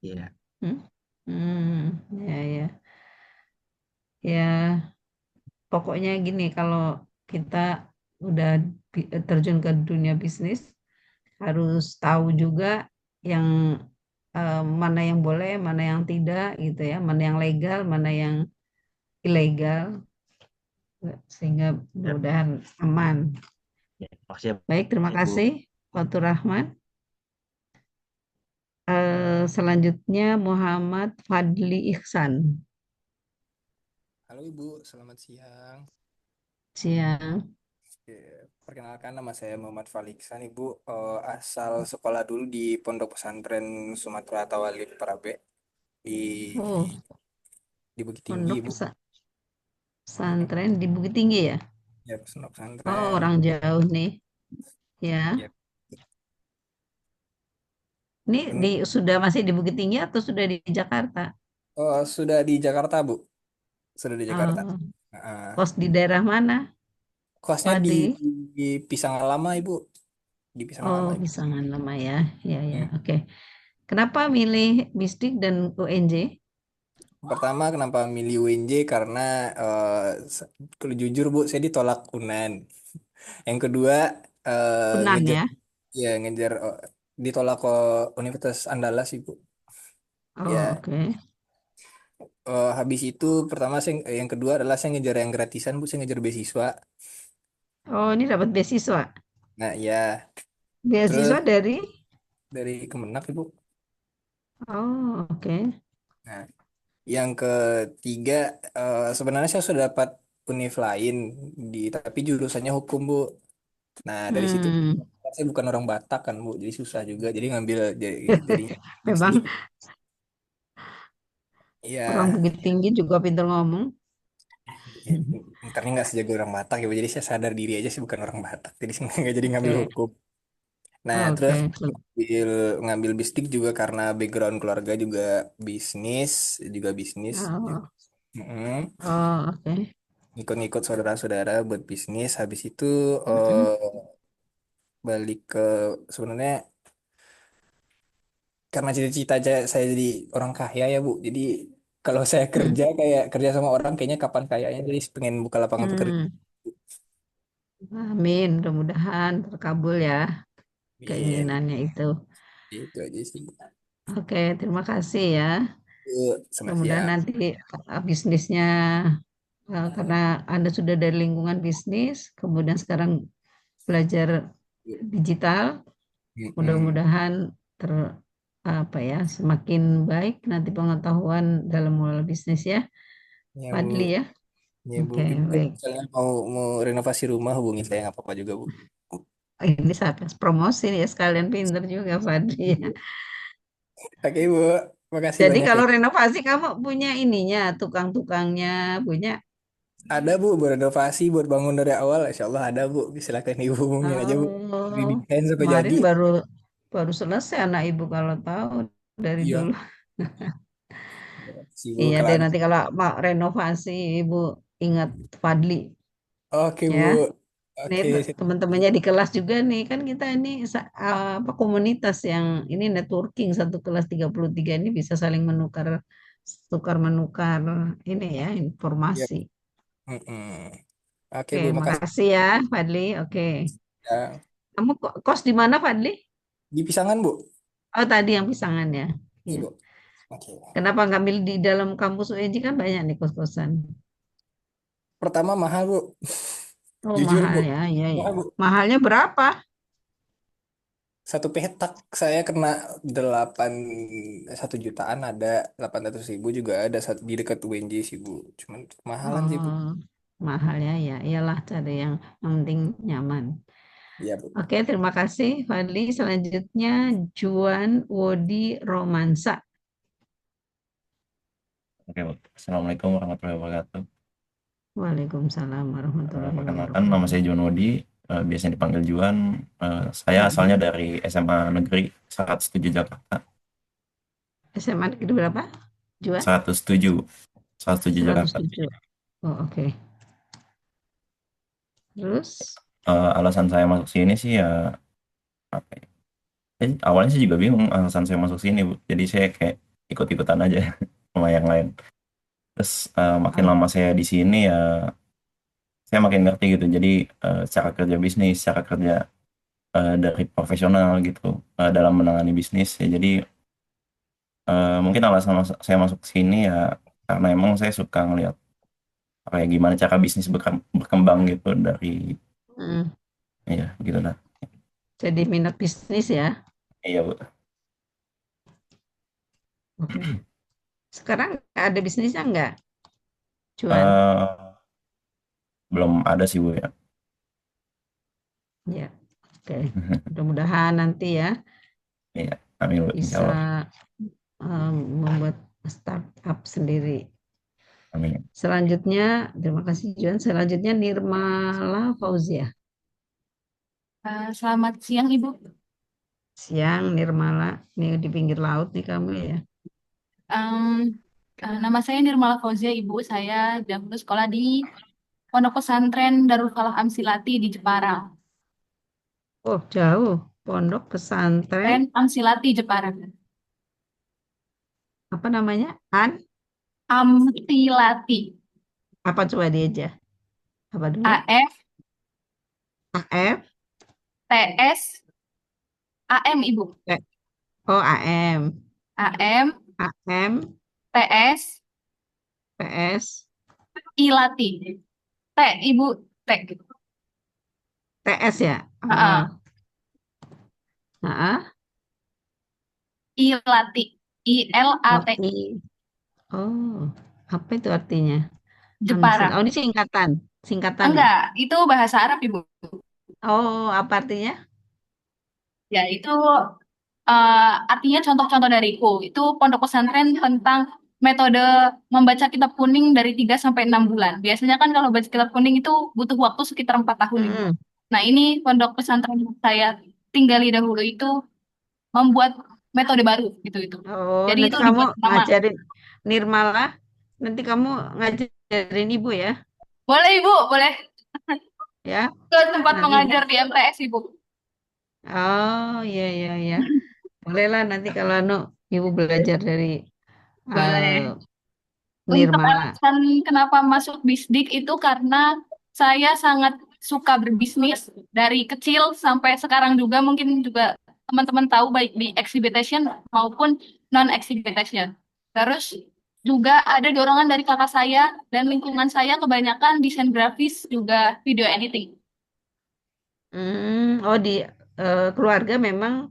Iya. Hmm? Ya ya ya. Pokoknya gini, kalau kita udah terjun ke dunia bisnis, harus tahu juga yang mana yang boleh, mana yang tidak, gitu ya, mana yang legal, mana yang ilegal, sehingga Ya, mudah-mudahan aman. ya. Makasih ya, Baik, terima ya, Bu. kasih, Fatur Rahman. Selanjutnya Muhammad Fadli Ihsan. Halo Ibu, selamat siang. Siang. Oke, perkenalkan nama saya Muhammad Faliksan. Ibu asal sekolah dulu di Pondok Pesantren Sumatera Tawalib Parabe di Oh, di Bukit Tinggi, pondok Ibu. pesantren di Bukit Tinggi ya? Ya, pondok Oh, pesantren. orang jauh nih. Ya. Ya. Ini sudah masih di Bukit Tinggi atau sudah di Jakarta? Oh, sudah di Jakarta, Bu. Sudah di Jakarta. Oh, Heeh. kos di daerah mana, Kosnya Fadli? di Pisang Lama, Ibu. Di Pisang Oh, Lama, Ibu. Pisangan Lama ya. Ya, ya. Hmm. Oke. Kenapa milih BISDIK dan UNJ? Pertama, kenapa milih UNJ? Karena kalau jujur, Bu, saya ditolak UNAN. Yang kedua, Unan ngejar, ya. ya ngejar, ditolak ke Universitas Andalas, Ibu. Oh, Ya, oke. habis itu pertama yang kedua adalah saya ngejar yang gratisan, Bu. Saya ngejar beasiswa. Oh, ini dapat beasiswa. Nah, ya. Beasiswa Terus dari? dari Kemenak, Ibu. Oh, oke. Nah, yang ketiga, sebenarnya saya sudah dapat univ lain tapi jurusannya hukum, Bu. Nah, dari situ Hmm. saya bukan orang Batak kan, Bu. Jadi susah juga. Jadi ngambil jadi Memang bisnis. orang Iya, Bukit Tinggi juga pintar ngomong. karena nggak sejago orang Batak ya, Bu. Jadi saya sadar diri aja sih bukan orang Batak. Jadi saya nggak jadi ngambil Oke. hukum. Nah, terus Oke. ngambil bistik juga karena background keluarga juga bisnis. Oh, Mm-mm. oh, oke. Ngikut-ngikut saudara-saudara buat bisnis. Habis itu Mm-mm. balik ke sebenarnya karena cita-cita saya jadi orang kaya ya Bu. Jadi kalau saya Hmm. kerja kayak kerja sama orang kayaknya kapan kayanya. Jadi pengen buka lapangan pekerjaan. Hmm. Amin, mudah-mudahan terkabul ya Amin. keinginannya itu. Itu aja sih. Oke, terima kasih ya. Selamat Mudah-mudahan siang. nanti bisnisnya karena Anda sudah dari lingkungan bisnis, kemudian sekarang belajar digital, Mm-mm. mudah-mudahan ter apa ya semakin baik nanti pengetahuan dalam mengelola bisnis ya, Ya Bu, Fadli ya. ya Bu. Oke, Ibu kalau baik. misalnya mau renovasi rumah hubungi saya nggak apa-apa juga Bu. Ini saat promosi nih ya sekalian pinter juga Fadli ya. Oke Bu, makasih Jadi banyak ya. kalau renovasi kamu punya ininya, tukang-tukangnya punya. Ada Bu, buat renovasi, buat bangun dari awal, Insya Allah ada Bu. Silakan Ibu hubungin aja Bu. Dari Oh, desain sampai kemarin jadi. baru baru selesai anak ibu kalau tahu dari Iya, dulu. si Bu Iya kalau deh ada. nanti kalau mau renovasi ibu ingat Fadli Oke ya. Bu, Nih oke. teman-temannya di kelas juga nih kan kita ini apa komunitas yang ini networking satu kelas 33 ini bisa saling menukar tukar menukar ini ya Iya. informasi. Mm-mm. Oke Oke, Bu, makasih. makasih ya Fadli. Oke, Ya. kamu kos di mana Fadli? Di Pisangan Bu. Oh tadi yang Pisangan ya. Iya Iya. Bu. Oke. Kenapa nggak milih di dalam kampus UNJ kan banyak nih kos-kosan. Pertama mahal Bu. Oh Jujur mahal Bu. ya, iya ya. Mahal Bu. Mahalnya berapa? Satu petak saya kena 1 jutaan ada, 800 ribu juga ada di dekat UNJ sih Bu. Cuman kemahalan sih Bu. Oh mahal ya, ya iyalah cari yang penting nyaman. Iya Bu. Oke, terima kasih Fadli. Selanjutnya Juan Wodi Romansa. Oke, Bu. Assalamualaikum warahmatullahi wabarakatuh. Waalaikumsalam warahmatullahi Perkenalkan, nama wabarakatuh. saya John Wodi, biasanya dipanggil Juan. Saya asalnya dari SMA Negeri 107 Jakarta. SMA negeri berapa? Juan? 107, 107 Jakarta. 107. Oh, oke. Terus? Alasan saya masuk sini sih ya, apa ya? Awalnya sih juga bingung alasan saya masuk sini, Bu. Jadi saya kayak ikut-ikutan aja sama yang lain. Terus makin lama saya di sini ya, saya makin ngerti gitu. Jadi cara kerja bisnis, cara kerja dari profesional gitu dalam menangani bisnis ya. Jadi mungkin alasan saya masuk ke sini ya karena emang saya suka ngelihat kayak gimana cara bisnis berkembang gitu dari Hmm, ya gitu lah. jadi minat bisnis ya. Iya Bu. Oke. Sekarang ada bisnisnya enggak, Juan? Eh, belum ada sih Bu ya. Ya, oke. Mudah-mudahan nanti ya Iya, amin Bu, insya bisa Allah. membuat startup sendiri. Amin. Selanjutnya, terima kasih Juan. Selanjutnya Nirmala Fauzia. Selamat siang, Ibu. Siang Nirmala, nih di pinggir laut nih kamu ya. Nama saya Nirmala Fauzia, Ibu. Saya dahulu sekolah di Pondok Pesantren Darul Falah Amsilati di Jepara. Oh, jauh. Pondok pesantren Amsilati, Jepara. apa namanya? Amsilati. Apa coba dia aja? Apa dulu? AF, AF, TS, AM, Ibu. oh AM, AM, AM, TS, PS, Ilati. T, Ibu. T. TS ya? Heeh. Heeh. Ilati. Oh, ILAT. Oh, apa itu artinya? Jepara. Oh, ini singkatan. Singkatan ya? Enggak, itu bahasa Arab, Ibu. Oh, apa artinya? Ya, itu artinya contoh-contoh dariku. Itu pondok pesantren tentang metode membaca kitab kuning dari 3 sampai 6 bulan. Biasanya kan kalau baca kitab kuning itu butuh waktu sekitar 4 tahun, Ibu. Nah, ini pondok pesantren saya tinggali dahulu itu membuat metode baru gitu. Oh, Jadi nanti itu kamu dibuat nama. ngajarin Nirmala, nanti kamu ngajarin ibu ya? Boleh, Ibu, boleh. Ya. Ke tempat Nanti. mengajar di MTS, Ibu. Oh, iya iya. Bolehlah nanti kalau ibu belajar dari Boleh. Untuk Nirmala. alasan kenapa masuk Bisdik itu karena saya sangat suka berbisnis dari kecil sampai sekarang juga, mungkin juga teman-teman tahu baik di exhibition maupun non exhibition. Terus juga ada dorongan dari kakak saya dan lingkungan saya kebanyakan desain grafis juga video editing. Oh di keluarga memang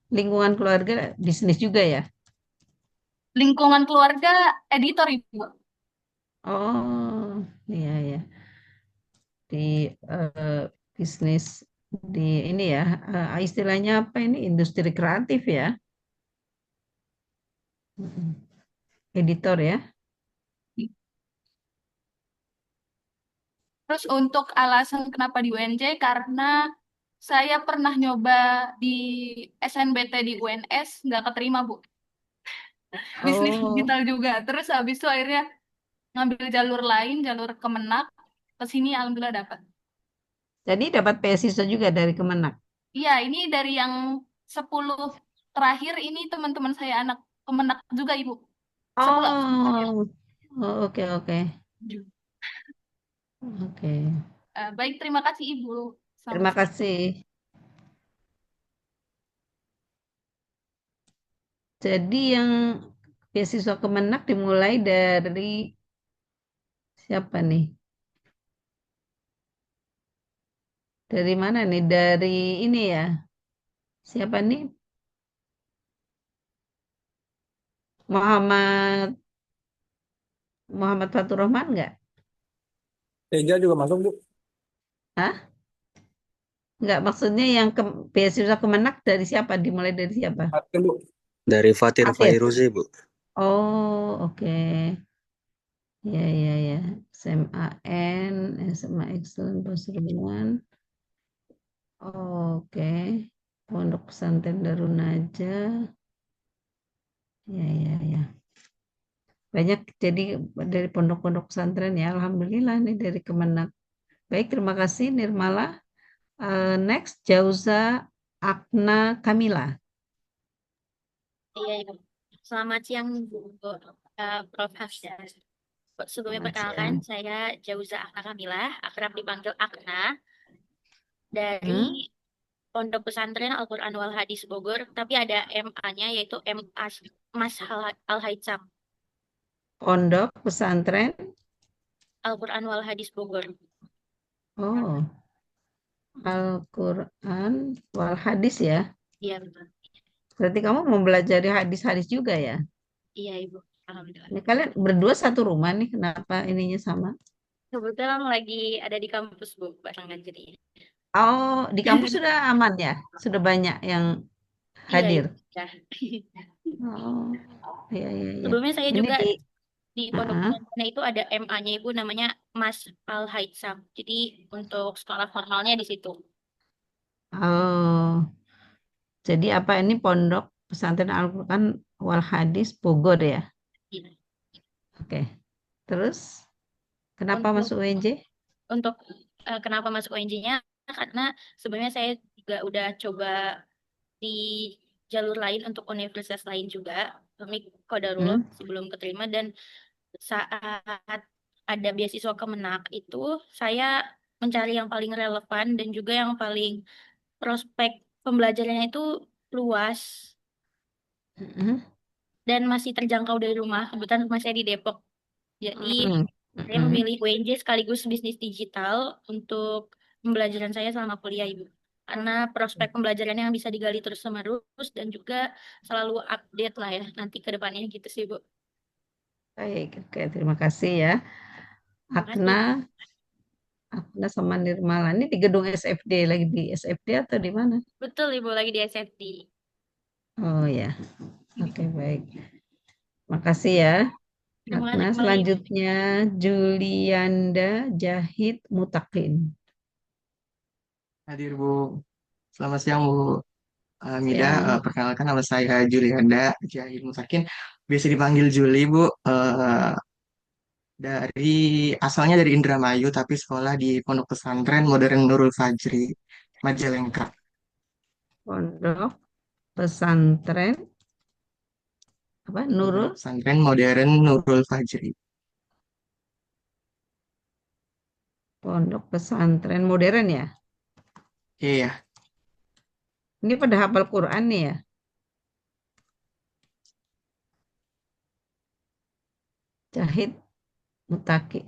lingkungan keluarga bisnis juga ya? Lingkungan keluarga editor, Ibu. Oh, iya. Di bisnis di ini ya, istilahnya apa ini? Industri kreatif ya? Editor ya? Terus untuk alasan kenapa di UNJ, karena saya pernah nyoba di SNBT di UNS, nggak keterima, Bu. Bisnis digital juga. Terus habis itu akhirnya ngambil jalur lain, jalur Kemenak. Ke sini alhamdulillah dapat. Jadi dapat beasiswa juga dari Kemenak? Iya, ini dari yang 10 terakhir ini teman-teman saya anak Kemenak juga, Ibu. Sekolah. Oh, oh, oke oke oke. Baik, terima kasih Ibu. Selamat Terima siang. kasih. Jadi yang beasiswa Kemenak dimulai dari siapa nih? Dari mana nih? Dari ini ya. Siapa nih? Muhammad Muhammad Fatur Rahman nggak? Ega juga masuk, Bu. Hah? Nggak, maksudnya yang beasiswa Kemenak dari siapa? Dimulai dari siapa? Oke, Bu. Dari Fatir Aktif. Fairuzi, Bu. Oh, oke. Ya, ya, ya. SMAN, SMA Excellent Pasuruan. Oke. Pondok Pesantren Darun Najah. Ya, ya, ya. Banyak jadi dari pondok-pondok pesantren ya. Alhamdulillah nih dari Kemenak. Baik, terima kasih Nirmala. Next, Jauza Akna Kamila. Iya, Ibu. Selamat siang, Bu. Prof. Hafsah. Sebelumnya Selamat perkenalkan, siang. saya Jauza Akna Kamila, akrab dipanggil Akna, dari Hmm? Pondok Pesantren Al-Quran Wal Hadis Bogor, tapi ada MA-nya yaitu Mas Al-Haitsam, Pondok Pesantren. Al-Quran Wal Hadis Bogor. Oh, Al-Quran wal hadis ya. Iya, betul. Berarti kamu mempelajari hadis-hadis juga ya? Iya, Ibu. Alhamdulillah. Ini kalian berdua satu rumah nih, kenapa ininya sama? Kebetulan lagi ada di kampus, Bu, barengan jadinya. Oh, di kampus sudah aman ya? Sudah banyak yang Iya, hadir? Ibu. Ya. Oh, iya, iya, iya. Sebelumnya saya Ini juga di... di pondok Ah, pesantren itu ada MA-nya Ibu, namanya Mas Al-Haitsam. Jadi untuk sekolah formalnya di situ. oh, jadi apa ini Pondok Pesantren Al-Quran wal Hadis Bogor ya? Iya. Oke. Terus kenapa Untuk masuk UNJ? untuk kenapa masuk ONJ-nya? Karena sebenarnya saya juga udah coba di jalur lain untuk universitas lain juga, kami kodarullah Hmm? sebelum keterima, dan saat ada beasiswa Kemenak itu saya mencari yang paling relevan dan juga yang paling prospek pembelajarannya itu luas Mm-mm. dan masih terjangkau dari rumah. Kebetulan rumah saya di Depok. Jadi Mm-mm. saya Mm-mm. memilih UNJ sekaligus bisnis digital untuk pembelajaran saya selama kuliah, Ibu. Karena prospek pembelajarannya yang bisa digali terus-menerus dan juga selalu update lah ya nanti ke depannya gitu sih, Bu. Baik, oke, terima kasih ya. Terima kasih. Akna, Akna sama Nirmala. Ini di gedung SFD, lagi di SFD atau di mana? Betul, Ibu, lagi di SFD. Oh ya, oke, baik. Makasih ya. Terima Akna, kasih kembali, Ibu. selanjutnya Julianda Jahid Mutakin. Hadir Bu, selamat siang Bu Mida. Siang. Perkenalkan nama saya Julianda Jahid Mutakin, biasa dipanggil Juli Bu. Dari asalnya dari Indramayu tapi sekolah di Pondok Pesantren Modern Nurul Fajri, Majalengka. Pondok Pesantren apa? Pondok Nurul? Pesantren Modern Nurul Fajri. Pondok Pesantren Modern ya? Iya, Ini pada hafal Quran nih ya? Jahid Mutaki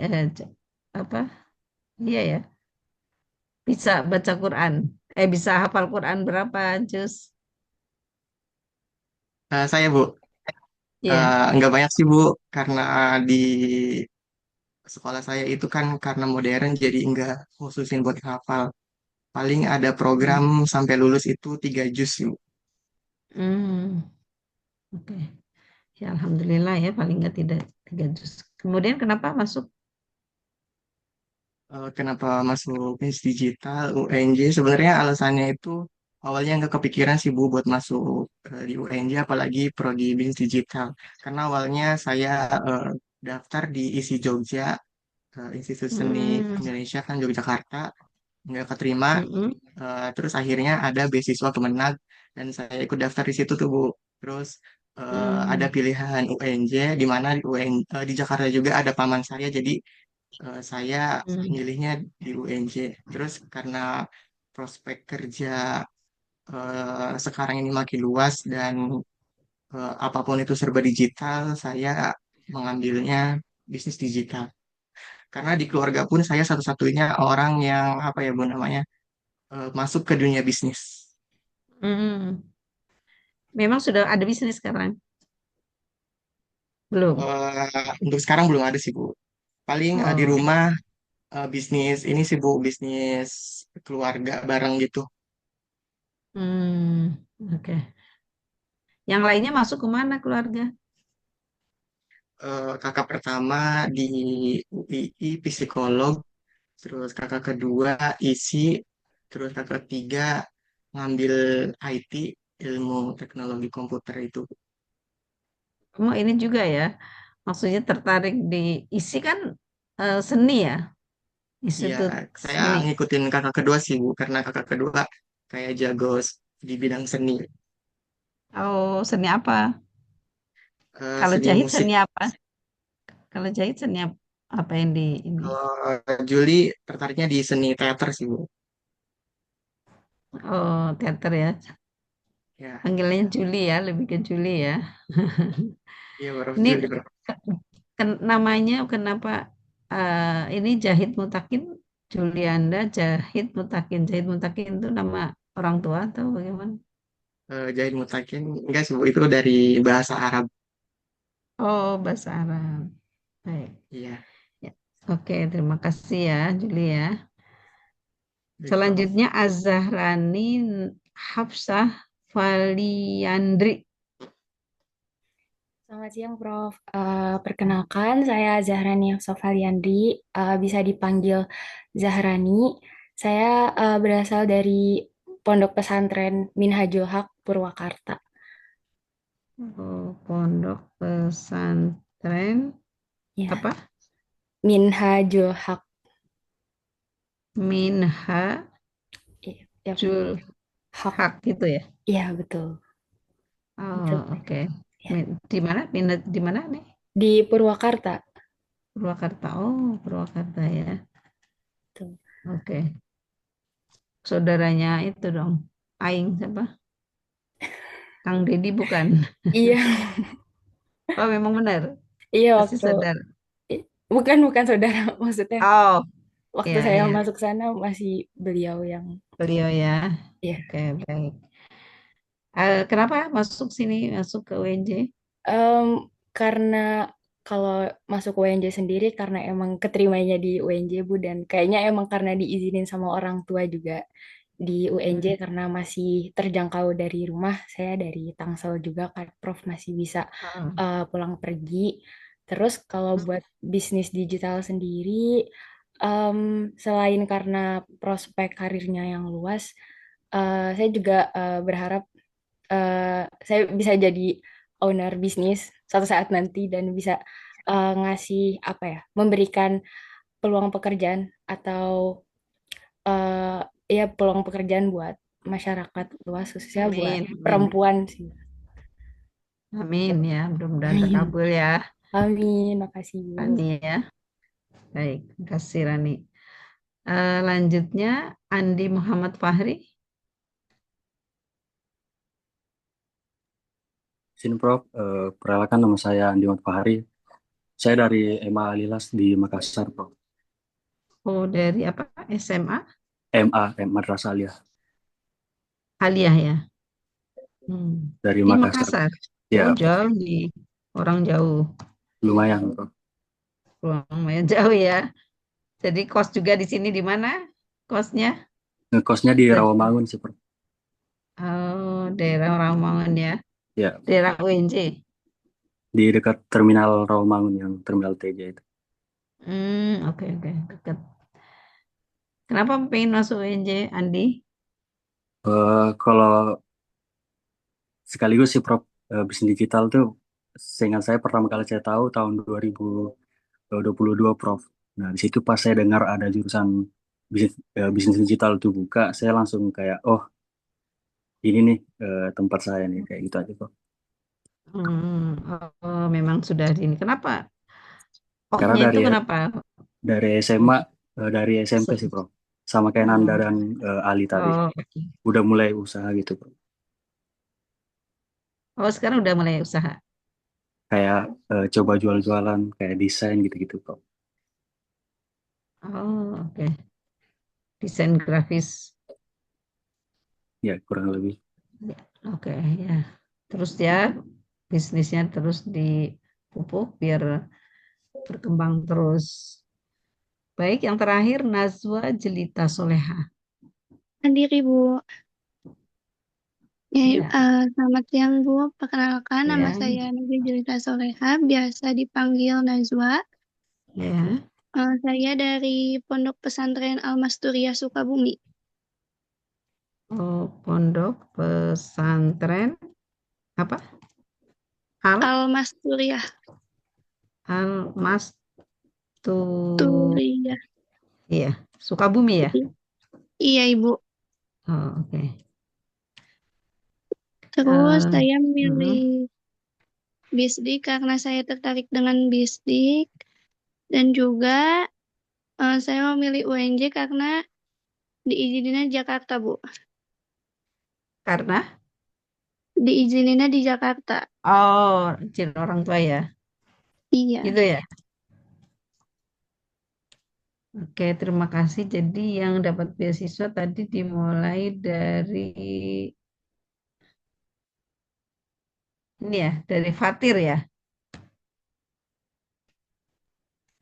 apa? Iya ya. Bisa baca Quran. Bisa hafal Quran berapa juz? Saya Bu. Iya. Nggak banyak sih Bu, karena di sekolah saya itu kan karena modern jadi nggak khususin buat hafal. Paling ada program sampai lulus itu 3 juz Bu. Hmm, oke. Ya Alhamdulillah ya paling nggak tidak 3 juz. Kemudian kenapa masuk? Kenapa masuk bisnis digital UNJ? Sebenarnya alasannya itu awalnya nggak kepikiran sih Bu buat masuk di UNJ, apalagi prodi bisnis digital. Karena awalnya saya eh, daftar di ISI Jogja, Institut Seni Hmm, Indonesia kan Yogyakarta, nggak keterima. mm-mm. Terus akhirnya ada beasiswa Kemenag dan saya ikut daftar di situ tuh Bu. Terus ada Hmm. pilihan UNJ, di mana di Jakarta juga ada paman saya, jadi saya Hmm. milihnya di UNJ. Terus karena prospek kerja sekarang ini makin luas dan apapun itu serba digital, saya mengambilnya bisnis digital. Karena di keluarga pun saya satu-satunya orang yang apa ya Bu namanya masuk ke dunia bisnis. Hmm. Memang sudah ada bisnis sekarang? Belum. Untuk sekarang belum ada sih Bu. Paling di Oh. rumah bisnis ini sih Bu, bisnis keluarga bareng gitu. Hmm. Oke. Yang lainnya masuk ke mana keluarga? Kakak pertama di UII psikolog, terus kakak kedua isi, terus kakak ketiga ngambil IT, ilmu teknologi komputer itu. Kamu ini juga ya, maksudnya tertarik di isi kan seni ya, Iya, Institut saya Seni. ngikutin kakak kedua sih Bu, karena kakak kedua kayak jago di bidang seni. Oh, seni apa? Kalau Seni jahit musik. seni apa? Kalau jahit seni apa yang di ini? Kalau Juli tertariknya di seni teater sih Bu. Oh, teater ya. Ya, Panggilnya Juli ya, lebih ke Juli ya. iya baru Ini Juli bro. namanya kenapa ini Jahit Mutakin, Julianda Jahit Mutakin. Jahit Mutakin itu nama orang tua atau bagaimana? Jahit Mutakin, enggak sih Bu, itu dari bahasa Arab. Oh, bahasa Arab. Baik. Iya, Ya. Oke, terima kasih ya, Juli ya. baik Prof. Selanjutnya Az-Zahrani Hafsah Faliandri. Selamat siang, Prof. Perkenalkan, saya Zahrani Sofaliandri, bisa dipanggil Zahrani. Saya berasal dari Pondok Pesantren Minhajul Haq Purwakarta. Oh, Pondok Pesantren Ya, apa? Minhajul Haq. Minha Iya, ya, Jul Haq. Hak gitu ya. Iya, betul. Oh, Betul. oke. Ya. Di mana? Di mana nih? Di Purwakarta. Purwakarta. Oh, Purwakarta ya. Betul. Oke. Saudaranya itu dong. Aing siapa? Kang Deddy bukan? Iya, Oh, memang benar. iya Pasti waktu sadar. bukan saudara, maksudnya Oh, waktu iya saya iya. masuk sana masih beliau yang Beliau ya. ya. Oke, baik. Kenapa masuk sini, masuk ke UNJ? Em, karena kalau masuk UNJ sendiri karena emang keterimanya di UNJ Bu, dan kayaknya emang karena diizinin sama orang tua juga di UNJ Hmm. karena masih terjangkau dari rumah. Saya dari Tangsel juga kan Prof, masih bisa Ah. pulang pergi. Terus kalau buat bisnis digital sendiri, selain karena prospek karirnya yang luas, saya juga berharap saya bisa jadi owner bisnis suatu saat nanti dan bisa ngasih apa ya, memberikan peluang pekerjaan atau ya peluang pekerjaan buat masyarakat luas, khususnya buat Amin, amin. perempuan sih. Amin ya, mudah-mudahan Amin. terkabul ya. Amin, makasih Bu. Rani ya. Baik, terima kasih Rani. Lanjutnya Andi Muhammad Fahri. Sini Prof, perkenalkan nama saya Andi Mat Fahri. Saya dari MA Alilas di Makassar, Prof. Oh, dari apa? SMA? MA Madrasah Aliyah Aliyah ya. dari Di Makassar. Makassar. Ya, Oh, jauh nih. Orang jauh. lumayan, Prof. Lumayan jauh ya. Jadi kos juga di sini di mana? Kosnya? Ngekosnya di Bisa- Rawamangun sih, Prof. Oh, daerah Rawangan ya. Ya, Daerah UNJ. di dekat terminal Rawamangun yang terminal TJ itu. Oke oke dekat. Kenapa pengen masuk UNJ, Andi? Kalau sekaligus sih, Prof, bisnis digital tuh seingat saya pertama kali saya tahu tahun 2022, Prof. Nah, di situ pas saya dengar ada jurusan bisnis digital tuh buka, saya langsung kayak, oh ini nih tempat saya nih, kayak gitu aja, Prof. Memang sudah ini. Kenapa? Karena Oh-nya itu kenapa? dari SMA, dari SMP sih, Bro. Sama kayak Nanda Oh, dan Ali tadi. oke. Udah mulai usaha gitu, Bro. Oh, sekarang udah mulai usaha. Kayak coba jual-jualan, kayak desain gitu-gitu, Bro. Oh, oke. Desain grafis. Ya, kurang lebih. Ya, oke, ya. Terus ya, bisnisnya terus dipupuk biar berkembang terus. Baik, yang terakhir Nazwa Jelita Soleha. Hadir Ibu. Ya, Ya, selamat siang Bu. Perkenalkan nama ya, saya Nabi Jelita Soleha, biasa dipanggil Najwa. ya. Saya dari Pondok Pesantren Al-Masturiyah Sukabumi. Oh, Pondok Pesantren apa? Al-Masturiyah. Almas Turiyah. Iya, Sukabumi ya. Iya Ibu. Oh, oke. Terus Eh, saya mhm. memilih BISDIK karena saya tertarik dengan BISDIK dan juga saya memilih UNJ karena diizininnya di Jakarta Bu. Karena Diizininnya di Jakarta. izin orang tua ya. Iya. Gitu ya. Oke, terima kasih. Jadi yang dapat beasiswa tadi dimulai dari ini ya, dari Fatir ya.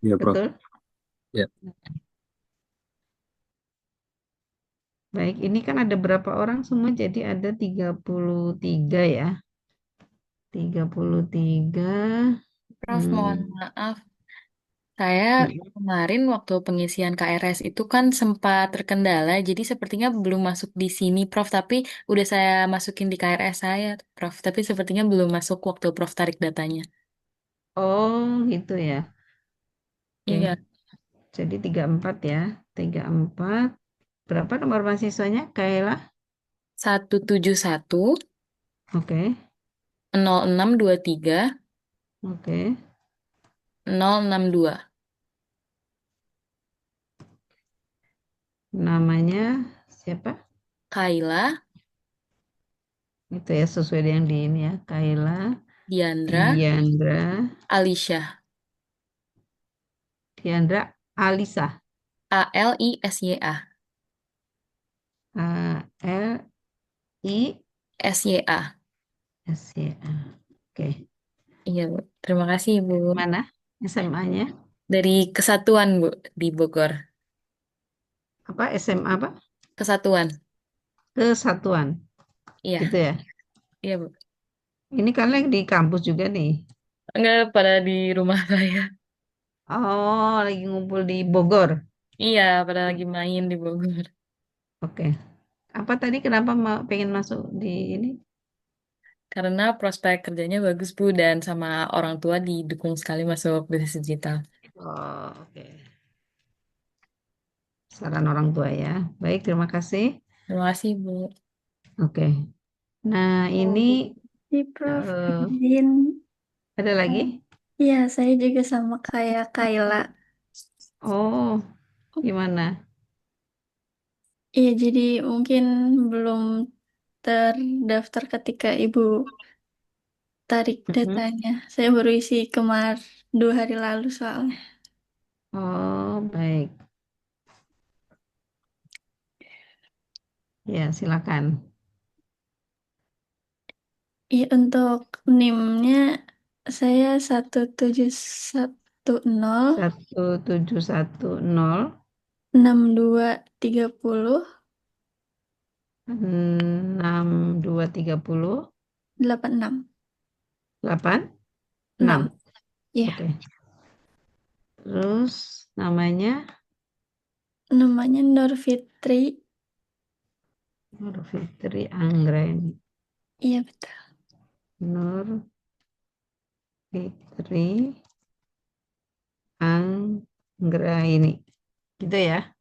Iya, Bro. Betul? Ya. Baik, ini kan ada berapa orang semua? Jadi ada 33 ya. 33. Prof, mohon maaf. Saya kemarin waktu pengisian KRS itu kan sempat terkendala, jadi sepertinya belum masuk di sini, Prof. Tapi udah saya masukin di KRS saya, Prof. Tapi sepertinya belum masuk waktu Prof tarik datanya. Oh, gitu ya. Oke. Iya, Jadi 34 ya. 34. Berapa nomor mahasiswanya, Kaila? 171 Oke. 0623 Oke. 062. Namanya siapa? Kaila, Itu ya sesuai dengan di ini ya. Kaila, Diandra, Diandra, Alicia, Diandra Alisa. ALISYA, L I SYA. S Y A. Oke. Iya, Bu. Terima kasih, Bu. Mana SMA-nya? Dari Kesatuan, Bu, di Bogor. Apa SMA apa? Kesatuan. Kesatuan. Iya, Gitu ya. iya, Bu. Ini kalian di kampus juga nih. Enggak pada di rumah saya. Oh, lagi ngumpul di Bogor. Iya, pada lagi main di Bogor. Oke. Apa tadi kenapa pengen masuk di ini? Karena prospek kerjanya bagus, Bu, dan sama orang tua didukung sekali masuk bisnis digital. Oh, oke. Saran orang tua ya. Baik, terima kasih. Terima kasih, Bu. Oke. Nah, ini Di Prof. eh, Izin. ada lagi? Iya, saya juga sama kayak Kaila. Oh, gimana? Iya, jadi mungkin belum terdaftar ketika Ibu tarik datanya. Saya baru isi kemarin 2 hari lalu soalnya. Oh, baik. Ya, silakan. Iya, untuk NIM-nya saya 1710 1710 6230 6230 86. 86. Iya, Oke. Terus namanya namanya Nur Fitri. Nur Fitri Anggreni. Iya, betul. Nur Fitri Anggraini. Gitu ya.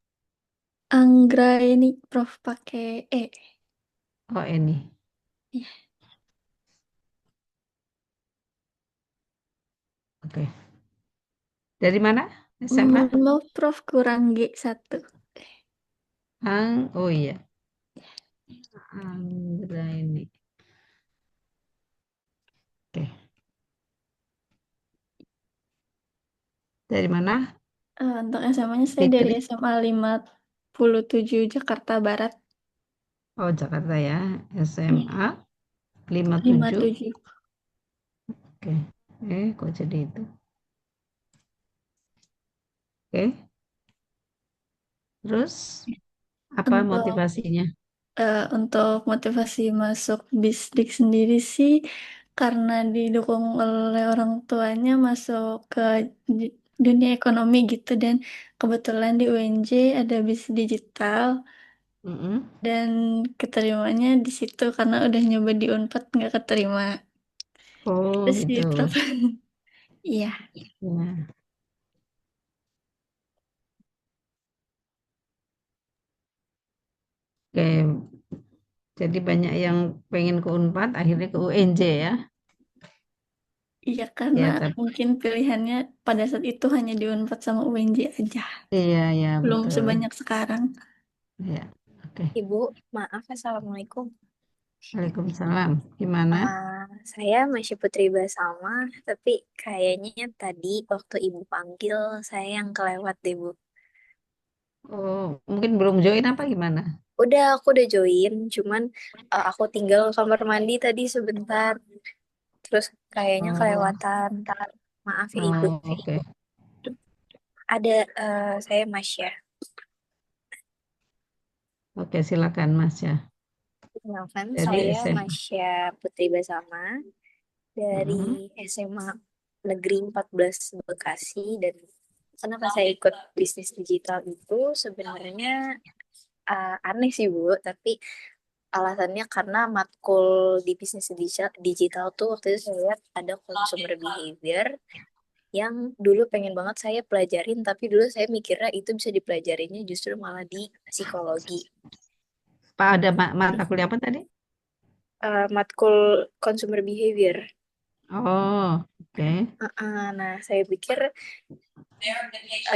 Anggra ini Prof pakai E. Oh, ini. Iya. Oke. Dari mana? SMA? Mohon maaf, Prof, kurang G1. Oh iya. Anggra ini. Oke. Dari mana? Untuk SMA-nya saya dari Fitri? SMA 57 Jakarta Barat. Oh, Jakarta ya. SMA 57. 57. Oke. Kok jadi itu? Oke. Terus apa Untuk motivasinya? untuk motivasi masuk BISDIK sendiri sih karena didukung oleh orang tuanya masuk ke dunia ekonomi gitu dan kebetulan di UNJ ada BIS digital dan keterimanya di situ karena udah nyoba di Unpad nggak keterima. Oh, Terus sih, gitu. Prof. Iya. Ya. Oke. Jadi banyak yang pengen ke Unpad, akhirnya ke UNJ ya. Iya, karena Ya, tapi mungkin pilihannya pada saat itu hanya di Unpad sama UNJ aja. iya, ya, Belum betul. sebanyak sekarang. Ya, oke. Ibu, maaf, Assalamualaikum. Waalaikumsalam. Gimana? Saya masih Putri Basama, tapi kayaknya tadi waktu Ibu panggil, saya yang kelewat deh, Bu. Oh, mungkin belum join apa gimana? Aku udah join, cuman aku tinggal kamar mandi tadi sebentar, terus kayaknya Oh, kelewatan. Maaf ya, Ibu. oke. Ada saya Masya. Oke, silakan Mas ya. Perkenalkan, Dari saya SMA. Masya Putri Basama dari SMA Negeri 14 Bekasi. Dan kenapa saya ikut bisnis digital itu sebenarnya aneh sih Bu, tapi alasannya karena matkul di bisnis digital tuh waktu itu saya lihat ada consumer behavior yang dulu pengen banget saya pelajarin, tapi dulu saya mikirnya itu bisa dipelajarinya justru malah di psikologi. Pak, ada mata kuliah apa tadi? Matkul consumer behavior. Oh, oke. Nah, saya pikir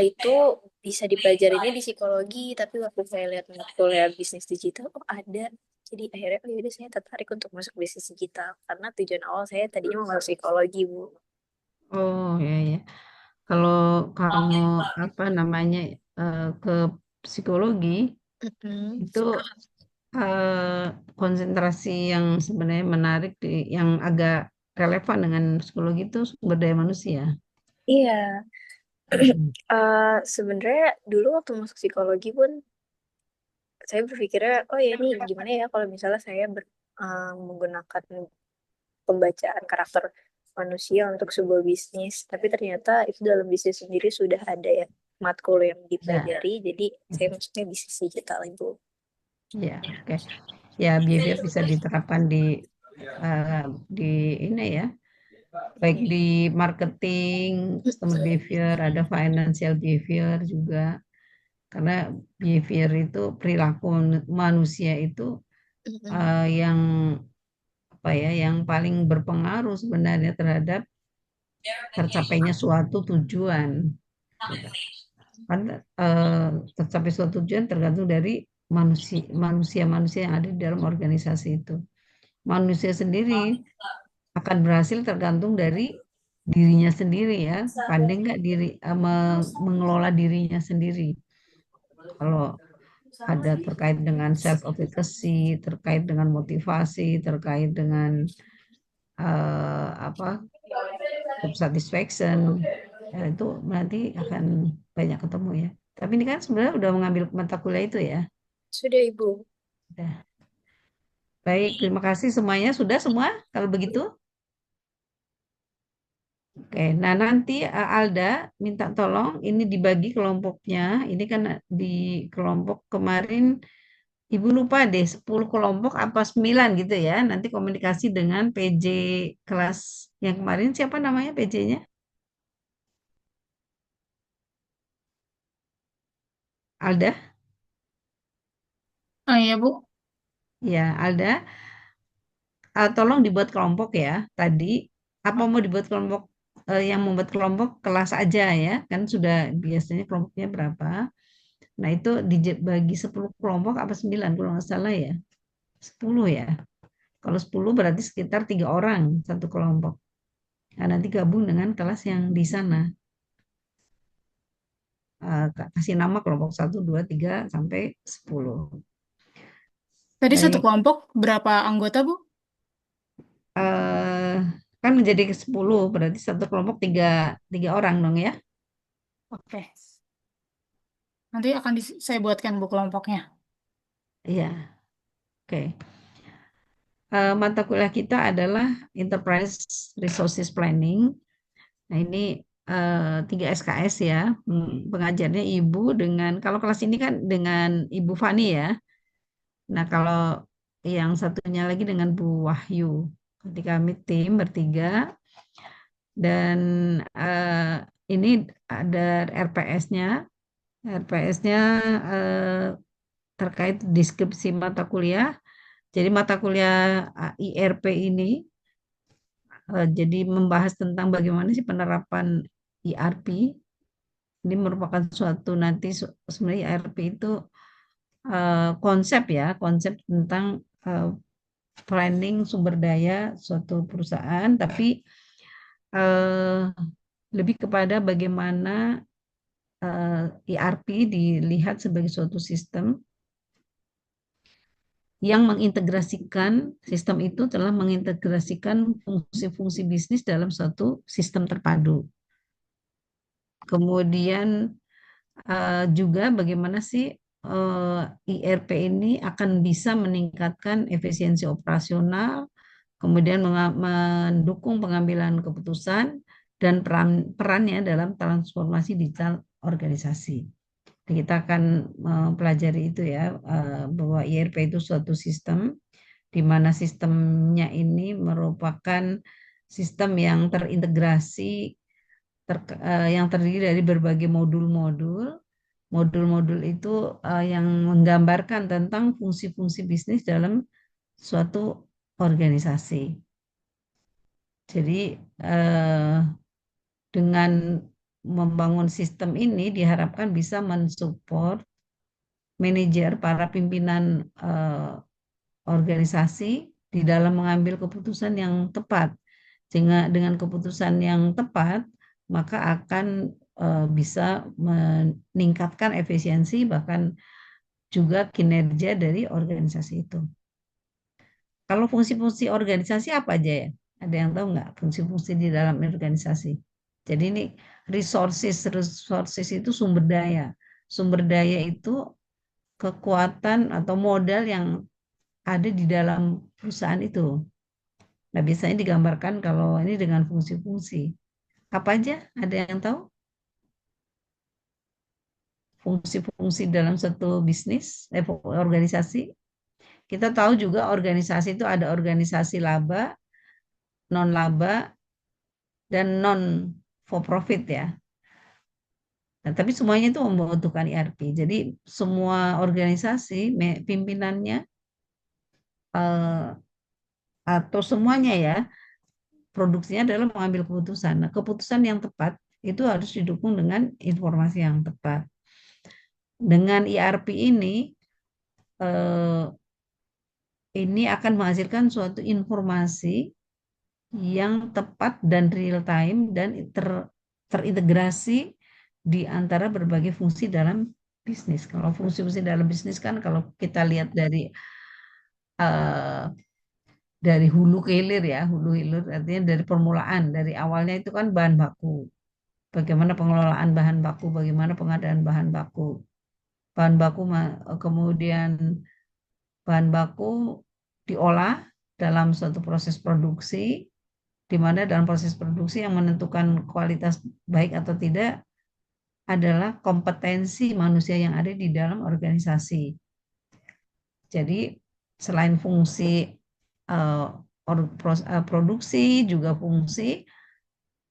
itu bisa dipelajarinya di psikologi, tapi waktu saya lihat matkulnya bisnis digital, oh ada. Jadi akhirnya, oh yaudah saya tertarik untuk masuk bisnis digital. Karena tujuan awal saya tadinya mau masuk psikologi, Bu. Oh, ya, ya. Kalau kamu apa namanya ke psikologi itu konsentrasi yang sebenarnya menarik yang agak relevan dengan psikologi itu sumber daya manusia. Iya. Sebenarnya dulu waktu masuk psikologi pun saya berpikirnya, oh ya ini gimana ya kalau misalnya saya menggunakan pembacaan karakter manusia untuk sebuah bisnis. Tapi ternyata itu dalam bisnis sendiri sudah ada ya matkul yang dipelajari. Jadi saya maksudnya bisnis digital itu. Ya, oke. Ya, behavior bisa diterapkan di ini ya, baik di marketing, customer behavior, ada financial behavior juga. Karena behavior itu perilaku manusia itu yang apa ya, yang paling berpengaruh sebenarnya terhadap tercapainya suatu tujuan. Kan tercapai suatu tujuan tergantung dari manusia-manusia yang ada di dalam organisasi itu. Manusia sendiri akan berhasil tergantung dari dirinya sendiri ya, pandai nggak mengelola dirinya sendiri. Kalau ada terkait dengan self efficacy, terkait dengan motivasi, terkait dengan apa job satisfaction, ya itu nanti akan banyak ketemu ya. Tapi ini kan sebenarnya udah mengambil mata kuliah itu ya. Sudah Ibu. Sudah. Baik, terima kasih semuanya. Sudah semua kalau begitu? Oke, nah nanti Alda minta tolong ini dibagi kelompoknya. Ini kan di kelompok kemarin Ibu lupa deh 10 kelompok apa 9 gitu ya. Nanti komunikasi dengan PJ kelas yang kemarin siapa namanya PJ-nya? Alda? Oh iya, Bu. Ya, Alda. Tolong dibuat kelompok ya. Tadi apa mau dibuat kelompok yang membuat kelompok kelas aja ya, kan sudah biasanya kelompoknya berapa. Nah, itu dibagi 10 kelompok apa 9 kalau nggak salah ya. 10 ya. Kalau 10 berarti sekitar 3 orang satu kelompok. Nah, nanti gabung dengan kelas yang di sana. Kasih nama kelompok 1, 2, 3 sampai 10. Tadi satu Baik, kelompok berapa anggota, Bu? eh, kan menjadi 10, berarti satu kelompok tiga orang dong ya. Oke. Nanti akan saya buatkan, Bu, kelompoknya. Iya, oke. Mata kuliah kita adalah Enterprise Resources Planning. Nah, ini 3 SKS ya. Pengajarnya Ibu dengan, kalau kelas ini kan dengan Ibu Fani ya. Nah, kalau yang satunya lagi dengan Bu Wahyu. Jadi kami tim bertiga. Dan ini ada RPS-nya. RPS-nya terkait deskripsi mata kuliah. Jadi mata kuliah IRP ini jadi membahas tentang bagaimana sih penerapan IRP. Ini merupakan suatu nanti sebenarnya IRP itu konsep ya, konsep tentang planning sumber daya suatu perusahaan, tapi lebih kepada bagaimana IRP dilihat sebagai suatu sistem yang mengintegrasikan, sistem itu telah mengintegrasikan fungsi-fungsi bisnis dalam suatu sistem terpadu. Kemudian juga bagaimana sih IRP ini akan bisa meningkatkan efisiensi operasional, kemudian mendukung pengambilan keputusan dan perannya dalam transformasi digital organisasi. Kita akan mempelajari itu ya, bahwa IRP itu suatu sistem di mana sistemnya ini merupakan sistem yang terintegrasi, yang terdiri dari berbagai modul-modul. Modul-modul itu yang menggambarkan tentang fungsi-fungsi bisnis dalam suatu organisasi. Jadi dengan membangun sistem ini diharapkan bisa mensupport manajer, para pimpinan organisasi di dalam mengambil keputusan yang tepat. Sehingga dengan keputusan yang tepat, maka akan bisa meningkatkan efisiensi bahkan juga kinerja dari organisasi itu. Kalau fungsi-fungsi organisasi apa aja ya? Ada yang tahu nggak fungsi-fungsi di dalam organisasi? Jadi ini resources itu sumber daya. Sumber daya itu kekuatan atau modal yang ada di dalam perusahaan itu. Nah, biasanya digambarkan kalau ini dengan fungsi-fungsi. Apa aja? Ada yang tahu? Fungsi-fungsi dalam satu bisnis, organisasi. Kita tahu juga organisasi itu ada organisasi laba, non-laba, dan non-for profit ya. Nah, tapi semuanya itu membutuhkan ERP. Jadi semua organisasi, pimpinannya, atau semuanya ya, produksinya adalah mengambil keputusan. Nah, keputusan yang tepat itu harus didukung dengan informasi yang tepat. Dengan ERP ini akan menghasilkan suatu informasi yang tepat dan real time dan terintegrasi di antara berbagai fungsi dalam bisnis. Kalau fungsi-fungsi dalam bisnis kan kalau kita lihat dari hulu ke hilir ya, hulu hilir artinya dari permulaan, dari awalnya itu kan bahan baku. Bagaimana pengelolaan bahan baku, bagaimana pengadaan bahan baku. Bahan baku kemudian bahan baku diolah dalam suatu proses produksi, di mana dalam proses produksi yang menentukan kualitas baik atau tidak adalah kompetensi manusia yang ada di dalam organisasi. Jadi selain fungsi produksi, juga fungsi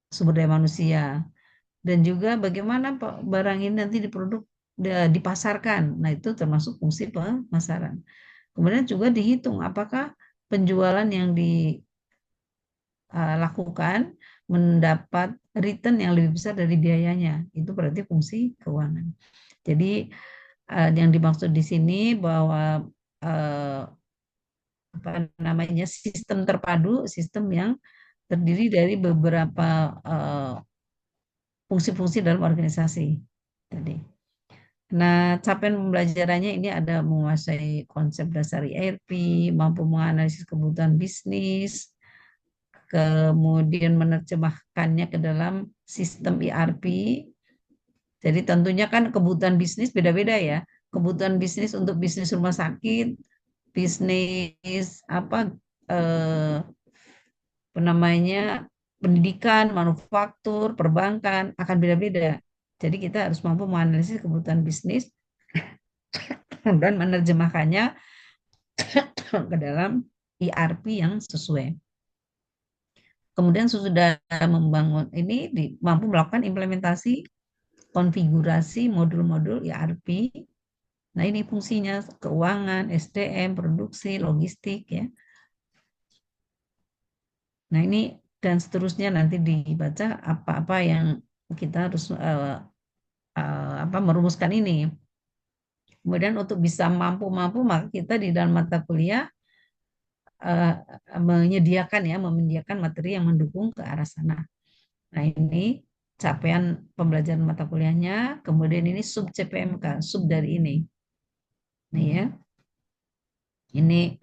sumber daya manusia. Dan juga bagaimana barang ini nanti dipasarkan. Nah, itu termasuk fungsi pemasaran. Kemudian juga dihitung apakah penjualan yang dilakukan mendapat return yang lebih besar dari biayanya. Itu berarti fungsi keuangan. Jadi yang dimaksud di sini bahwa eh, apa namanya sistem terpadu, sistem yang terdiri dari beberapa fungsi-fungsi dalam organisasi tadi. Nah, capaian pembelajarannya ini ada menguasai konsep dasar ERP, mampu menganalisis kebutuhan bisnis, kemudian menerjemahkannya ke dalam sistem ERP. Jadi tentunya kan kebutuhan bisnis beda-beda ya. Kebutuhan bisnis untuk bisnis rumah sakit, bisnis namanya pendidikan, manufaktur, perbankan akan beda-beda. Jadi kita harus mampu menganalisis kebutuhan bisnis dan menerjemahkannya ke dalam ERP yang sesuai. Kemudian sudah membangun ini mampu melakukan implementasi konfigurasi modul-modul ERP. Nah, ini fungsinya keuangan, SDM, produksi, logistik ya. Nah, ini dan seterusnya nanti dibaca apa-apa yang kita harus merumuskan ini. Kemudian untuk bisa mampu-mampu maka kita di dalam mata kuliah menyediakan materi yang mendukung ke arah sana. Nah, ini capaian pembelajaran mata kuliahnya, kemudian ini sub CPMK, sub dari ini. Nih ya. Ini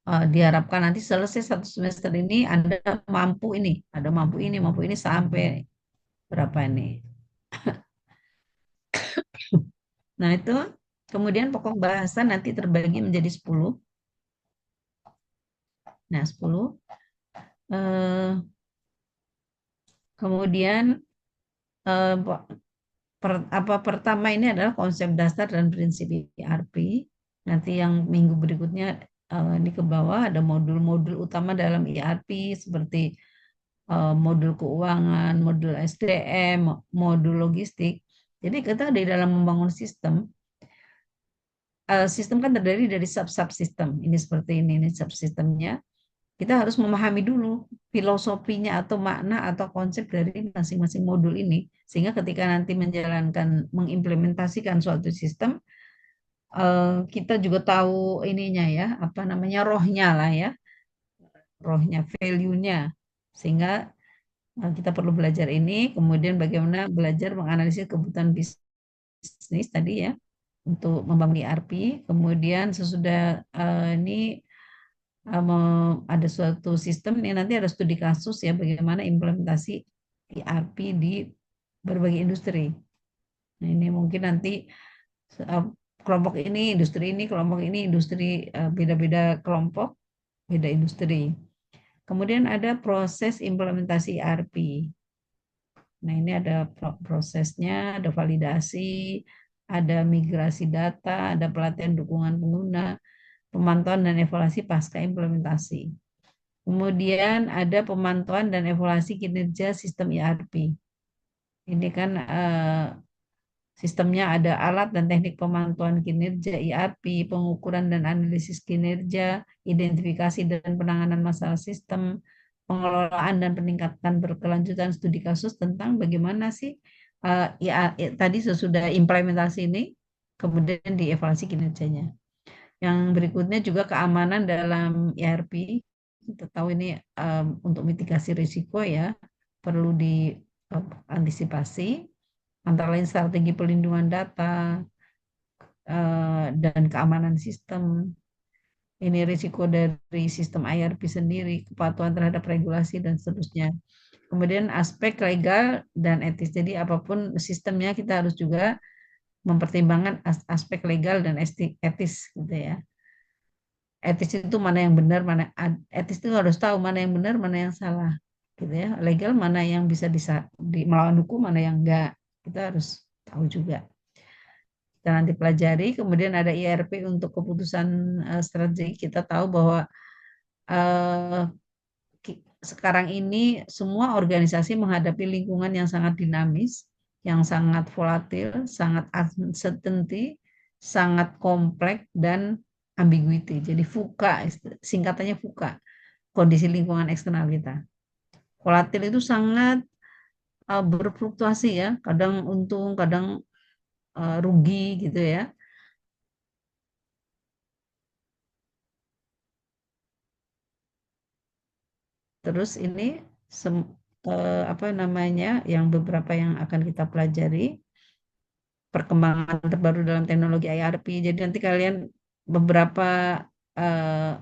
diharapkan nanti selesai satu semester ini Anda mampu ini, mampu ini sampai berapa ini. Nah, itu kemudian pokok bahasan nanti terbagi menjadi 10. Nah, 10. Kemudian pertama ini adalah konsep dasar dan prinsip ERP. Nanti yang minggu berikutnya ini ke bawah ada modul-modul utama dalam ERP seperti modul keuangan, modul SDM, modul logistik. Jadi kita di dalam membangun sistem, sistem kan terdiri dari sub-subsistem. Ini seperti ini subsistemnya. Kita harus memahami dulu filosofinya atau makna atau konsep dari masing-masing modul ini. Sehingga ketika nanti mengimplementasikan suatu sistem, kita juga tahu ininya ya, rohnya lah ya, rohnya, value-nya. Sehingga kita perlu belajar ini, kemudian bagaimana belajar menganalisis kebutuhan bisnis tadi ya, untuk membangun ERP. Kemudian sesudah ini ada suatu sistem yang nanti ada studi kasus ya bagaimana implementasi ERP di berbagai industri. Nah, ini mungkin nanti kelompok ini industri ini, kelompok ini industri, beda-beda kelompok, beda industri. Kemudian ada proses implementasi ERP. Nah, ini ada prosesnya, ada validasi, ada migrasi data, ada pelatihan dukungan pengguna, pemantauan dan evaluasi pasca implementasi. Kemudian ada pemantauan dan evaluasi kinerja sistem ERP. Ini kan sistemnya ada alat dan teknik pemantauan kinerja ERP, pengukuran dan analisis kinerja, identifikasi dan penanganan masalah sistem, pengelolaan dan peningkatan berkelanjutan studi kasus tentang bagaimana sih tadi sesudah implementasi ini, kemudian dievaluasi kinerjanya. Yang berikutnya juga keamanan dalam ERP. Kita tahu ini untuk mitigasi risiko ya, perlu diantisipasi, antara lain strategi pelindungan data dan keamanan sistem. Ini risiko dari sistem ERP sendiri, kepatuhan terhadap regulasi dan seterusnya. Kemudian aspek legal dan etis. Jadi apapun sistemnya kita harus juga mempertimbangkan aspek legal dan etis gitu ya. Etis itu mana yang benar, etis itu harus tahu mana yang benar, mana yang salah gitu ya. Legal mana yang bisa melawan hukum, mana yang enggak. Kita harus tahu juga. Kita nanti pelajari. Kemudian ada ERP untuk keputusan strategi. Kita tahu bahwa sekarang ini semua organisasi menghadapi lingkungan yang sangat dinamis, yang sangat volatil, sangat uncertainty, sangat kompleks dan ambiguity. Jadi VUCA, singkatannya VUCA, kondisi lingkungan eksternal kita. Volatil itu sangat berfluktuasi ya, kadang untung, kadang rugi gitu ya. Terus ini apa namanya, yang beberapa yang akan kita pelajari perkembangan terbaru dalam teknologi IRP. Jadi nanti kalian beberapa eh,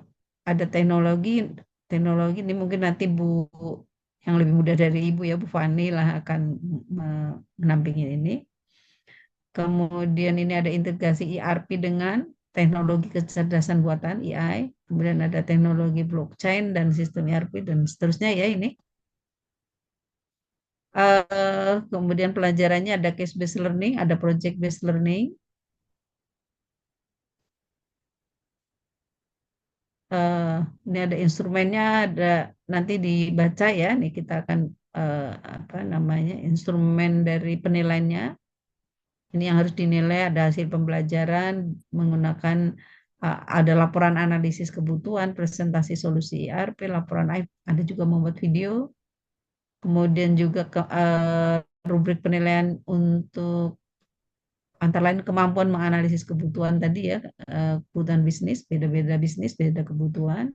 ada teknologi teknologi ini mungkin nanti Bu yang lebih muda dari Ibu ya, Bu Fani lah akan menampingi ini. Kemudian ini ada integrasi ERP dengan teknologi kecerdasan buatan AI. Kemudian ada teknologi blockchain dan sistem ERP dan seterusnya ya ini. Kemudian pelajarannya ada case based learning, ada project based learning. eh, ini ada instrumennya, ada nanti dibaca ya. Nih kita akan apa namanya, instrumen dari penilaiannya. Ini yang harus dinilai, ada hasil pembelajaran menggunakan ada laporan analisis kebutuhan, presentasi solusi ERP, laporan ada juga membuat video. Kemudian juga rubrik penilaian untuk antara lain kemampuan menganalisis kebutuhan tadi ya, kebutuhan bisnis, beda-beda bisnis, beda kebutuhan.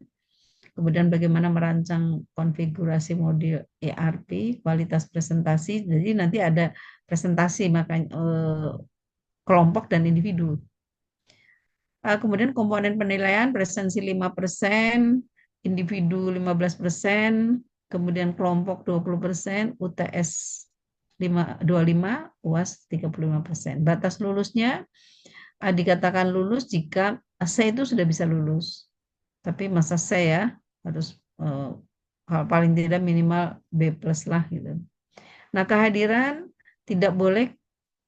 Kemudian bagaimana merancang konfigurasi model ERP, kualitas presentasi. Jadi nanti ada presentasi makanya kelompok dan individu. Kemudian komponen penilaian presensi 5%, individu 15%, kemudian kelompok 20%, UTS 25, UAS 35%. Batas lulusnya dikatakan lulus jika C itu sudah bisa lulus. Tapi masa C ya, harus paling tidak minimal B+ lah gitu. Nah, kehadiran tidak boleh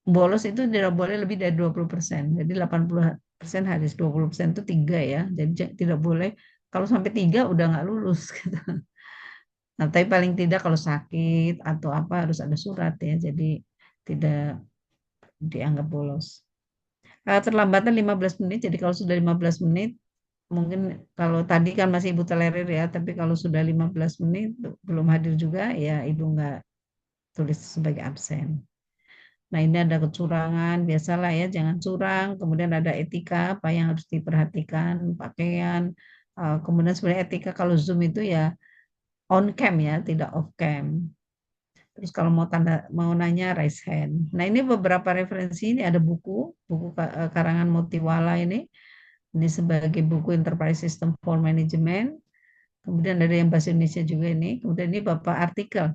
bolos, itu tidak boleh lebih dari 20%. Jadi 80% harus, 20% itu 3 ya. Jadi tidak boleh, kalau sampai 3 udah nggak lulus gitu. Nah, tapi paling tidak kalau sakit atau apa harus ada surat ya. Jadi tidak dianggap bolos. Terlambatan 15 menit. Jadi kalau sudah 15 menit, mungkin kalau tadi kan masih Ibu tolerir ya, tapi kalau sudah 15 menit belum hadir juga ya Ibu nggak tulis sebagai absen. Nah, ini ada kecurangan, biasalah ya, jangan curang. Kemudian ada etika, apa yang harus diperhatikan, pakaian. Kemudian sebenarnya etika kalau Zoom itu ya on cam ya, tidak off cam. Terus kalau mau nanya raise hand. Nah, ini beberapa referensi, ini ada buku karangan Motiwala ini. Ini sebagai buku Enterprise System for Management. Kemudian ada yang bahasa Indonesia juga ini. Kemudian ini Bapak artikel.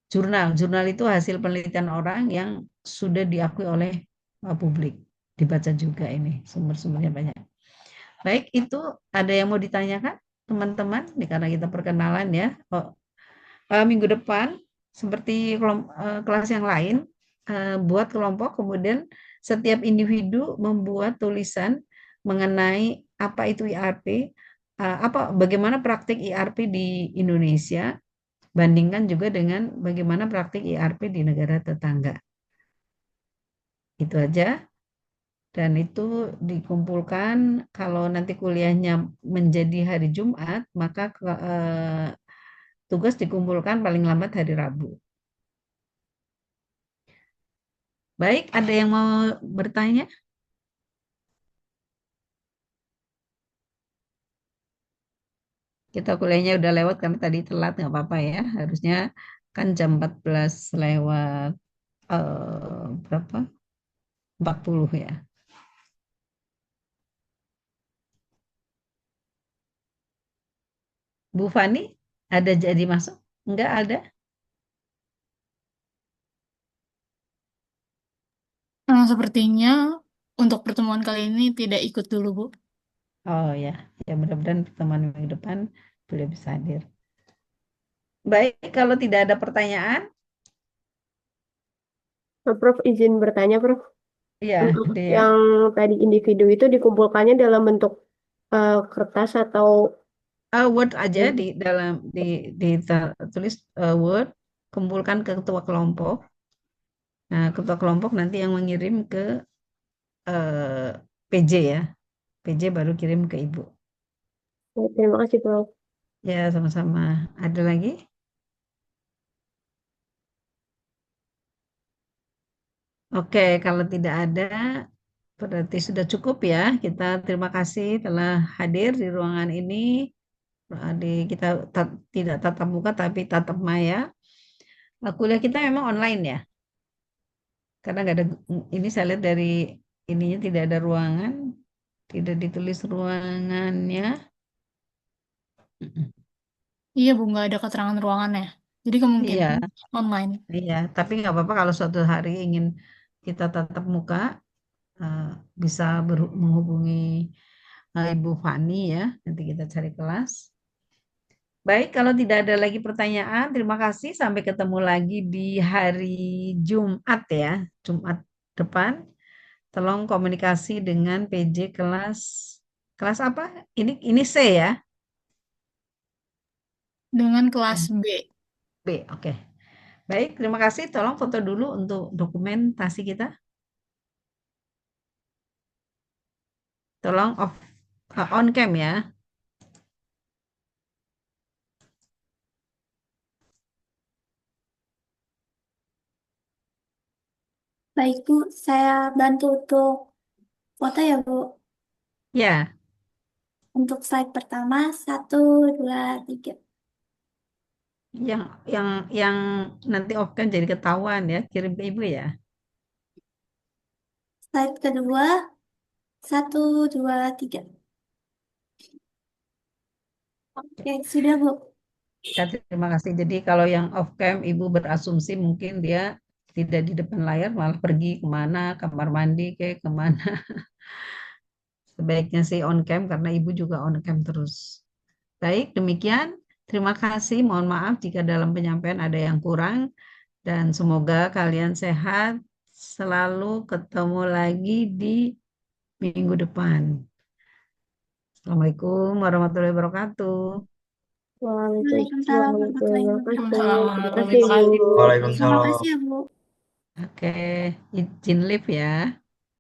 Jurnal. Jurnal itu hasil penelitian orang yang sudah diakui oleh publik. Dibaca juga ini. Sumber-sumbernya banyak. Baik, itu ada yang mau ditanyakan teman-teman? Karena kita perkenalan ya. Minggu depan, seperti kelas yang lain, buat kelompok, kemudian setiap individu membuat tulisan mengenai apa itu ERP, bagaimana praktik ERP di Indonesia, bandingkan juga dengan bagaimana praktik ERP di negara tetangga. Itu aja. Dan itu dikumpulkan, kalau nanti kuliahnya menjadi hari Jumat, maka tugas dikumpulkan paling lambat hari Rabu. Baik, ada yang mau bertanya? Kita kuliahnya udah lewat karena tadi telat, nggak apa-apa ya. Harusnya kan jam 14 lewat berapa? 40 ya. Bu Fani, ada jadi masuk? Enggak ada? Sepertinya untuk pertemuan kali ini tidak ikut dulu, Bu. Oh ya, ya mudah-mudahan pertemuan minggu depan beliau bisa hadir. Baik, kalau tidak ada pertanyaan, Prof, izin bertanya, Prof. ya, Untuk dia. yang tadi individu itu dikumpulkannya dalam bentuk kertas atau Word aja ditulis Word, kumpulkan ke ketua kelompok. Nah, ketua kelompok nanti yang mengirim ke PJ ya. PJ baru kirim ke Ibu. Terima kasih, Prof. Ya, sama-sama. Ada lagi? Oke, kalau tidak ada, berarti sudah cukup ya. Kita terima kasih telah hadir di ruangan ini. Kita tidak tatap muka tapi tatap maya. Kuliah kita memang online ya, karena nggak ada. Ini saya lihat dari ininya tidak ada ruangan, tidak ditulis ruangannya. Iya, Bu, nggak ada keterangan ruangannya. Jadi Iya, kemungkinan online. iya. Tapi nggak apa-apa kalau suatu hari ingin kita tatap muka, eh, bisa menghubungi Ibu Fani ya. Nanti kita cari kelas. Baik, kalau tidak ada lagi pertanyaan, terima kasih. Sampai ketemu lagi di hari Jumat ya, Jumat depan. Tolong komunikasi dengan PJ kelas apa? Ini C ya, Dengan kelas B. B. Oke. Baik, terima kasih. Tolong foto dulu untuk dokumentasi kita. Tolong on cam ya. Baik, Bu. Saya bantu untuk foto ya, Bu. Ya, Untuk slide pertama, 1, 2, 3. yang nanti off cam jadi ketahuan ya. Kirim ke Ibu ya. Slide kedua, 1, 2, 3. Oke, sudah, Bu. Ya, terima kasih. Jadi kalau yang off cam Ibu berasumsi mungkin dia tidak di depan layar, malah pergi kemana, kamar mandi kayak kemana. Sebaiknya sih on cam karena Ibu juga on cam terus. Baik, demikian. Terima kasih. Mohon maaf jika dalam penyampaian ada yang kurang dan semoga kalian sehat. Selalu ketemu lagi di minggu depan. Assalamualaikum warahmatullahi wabarakatuh. Waalaikumsalam warahmatullahi wabarakatuh. Waalaikumsalam Terima kasih, warahmatullahi Bu. wabarakatuh. Terima kasih ya, Bu. Oke, izin live ya.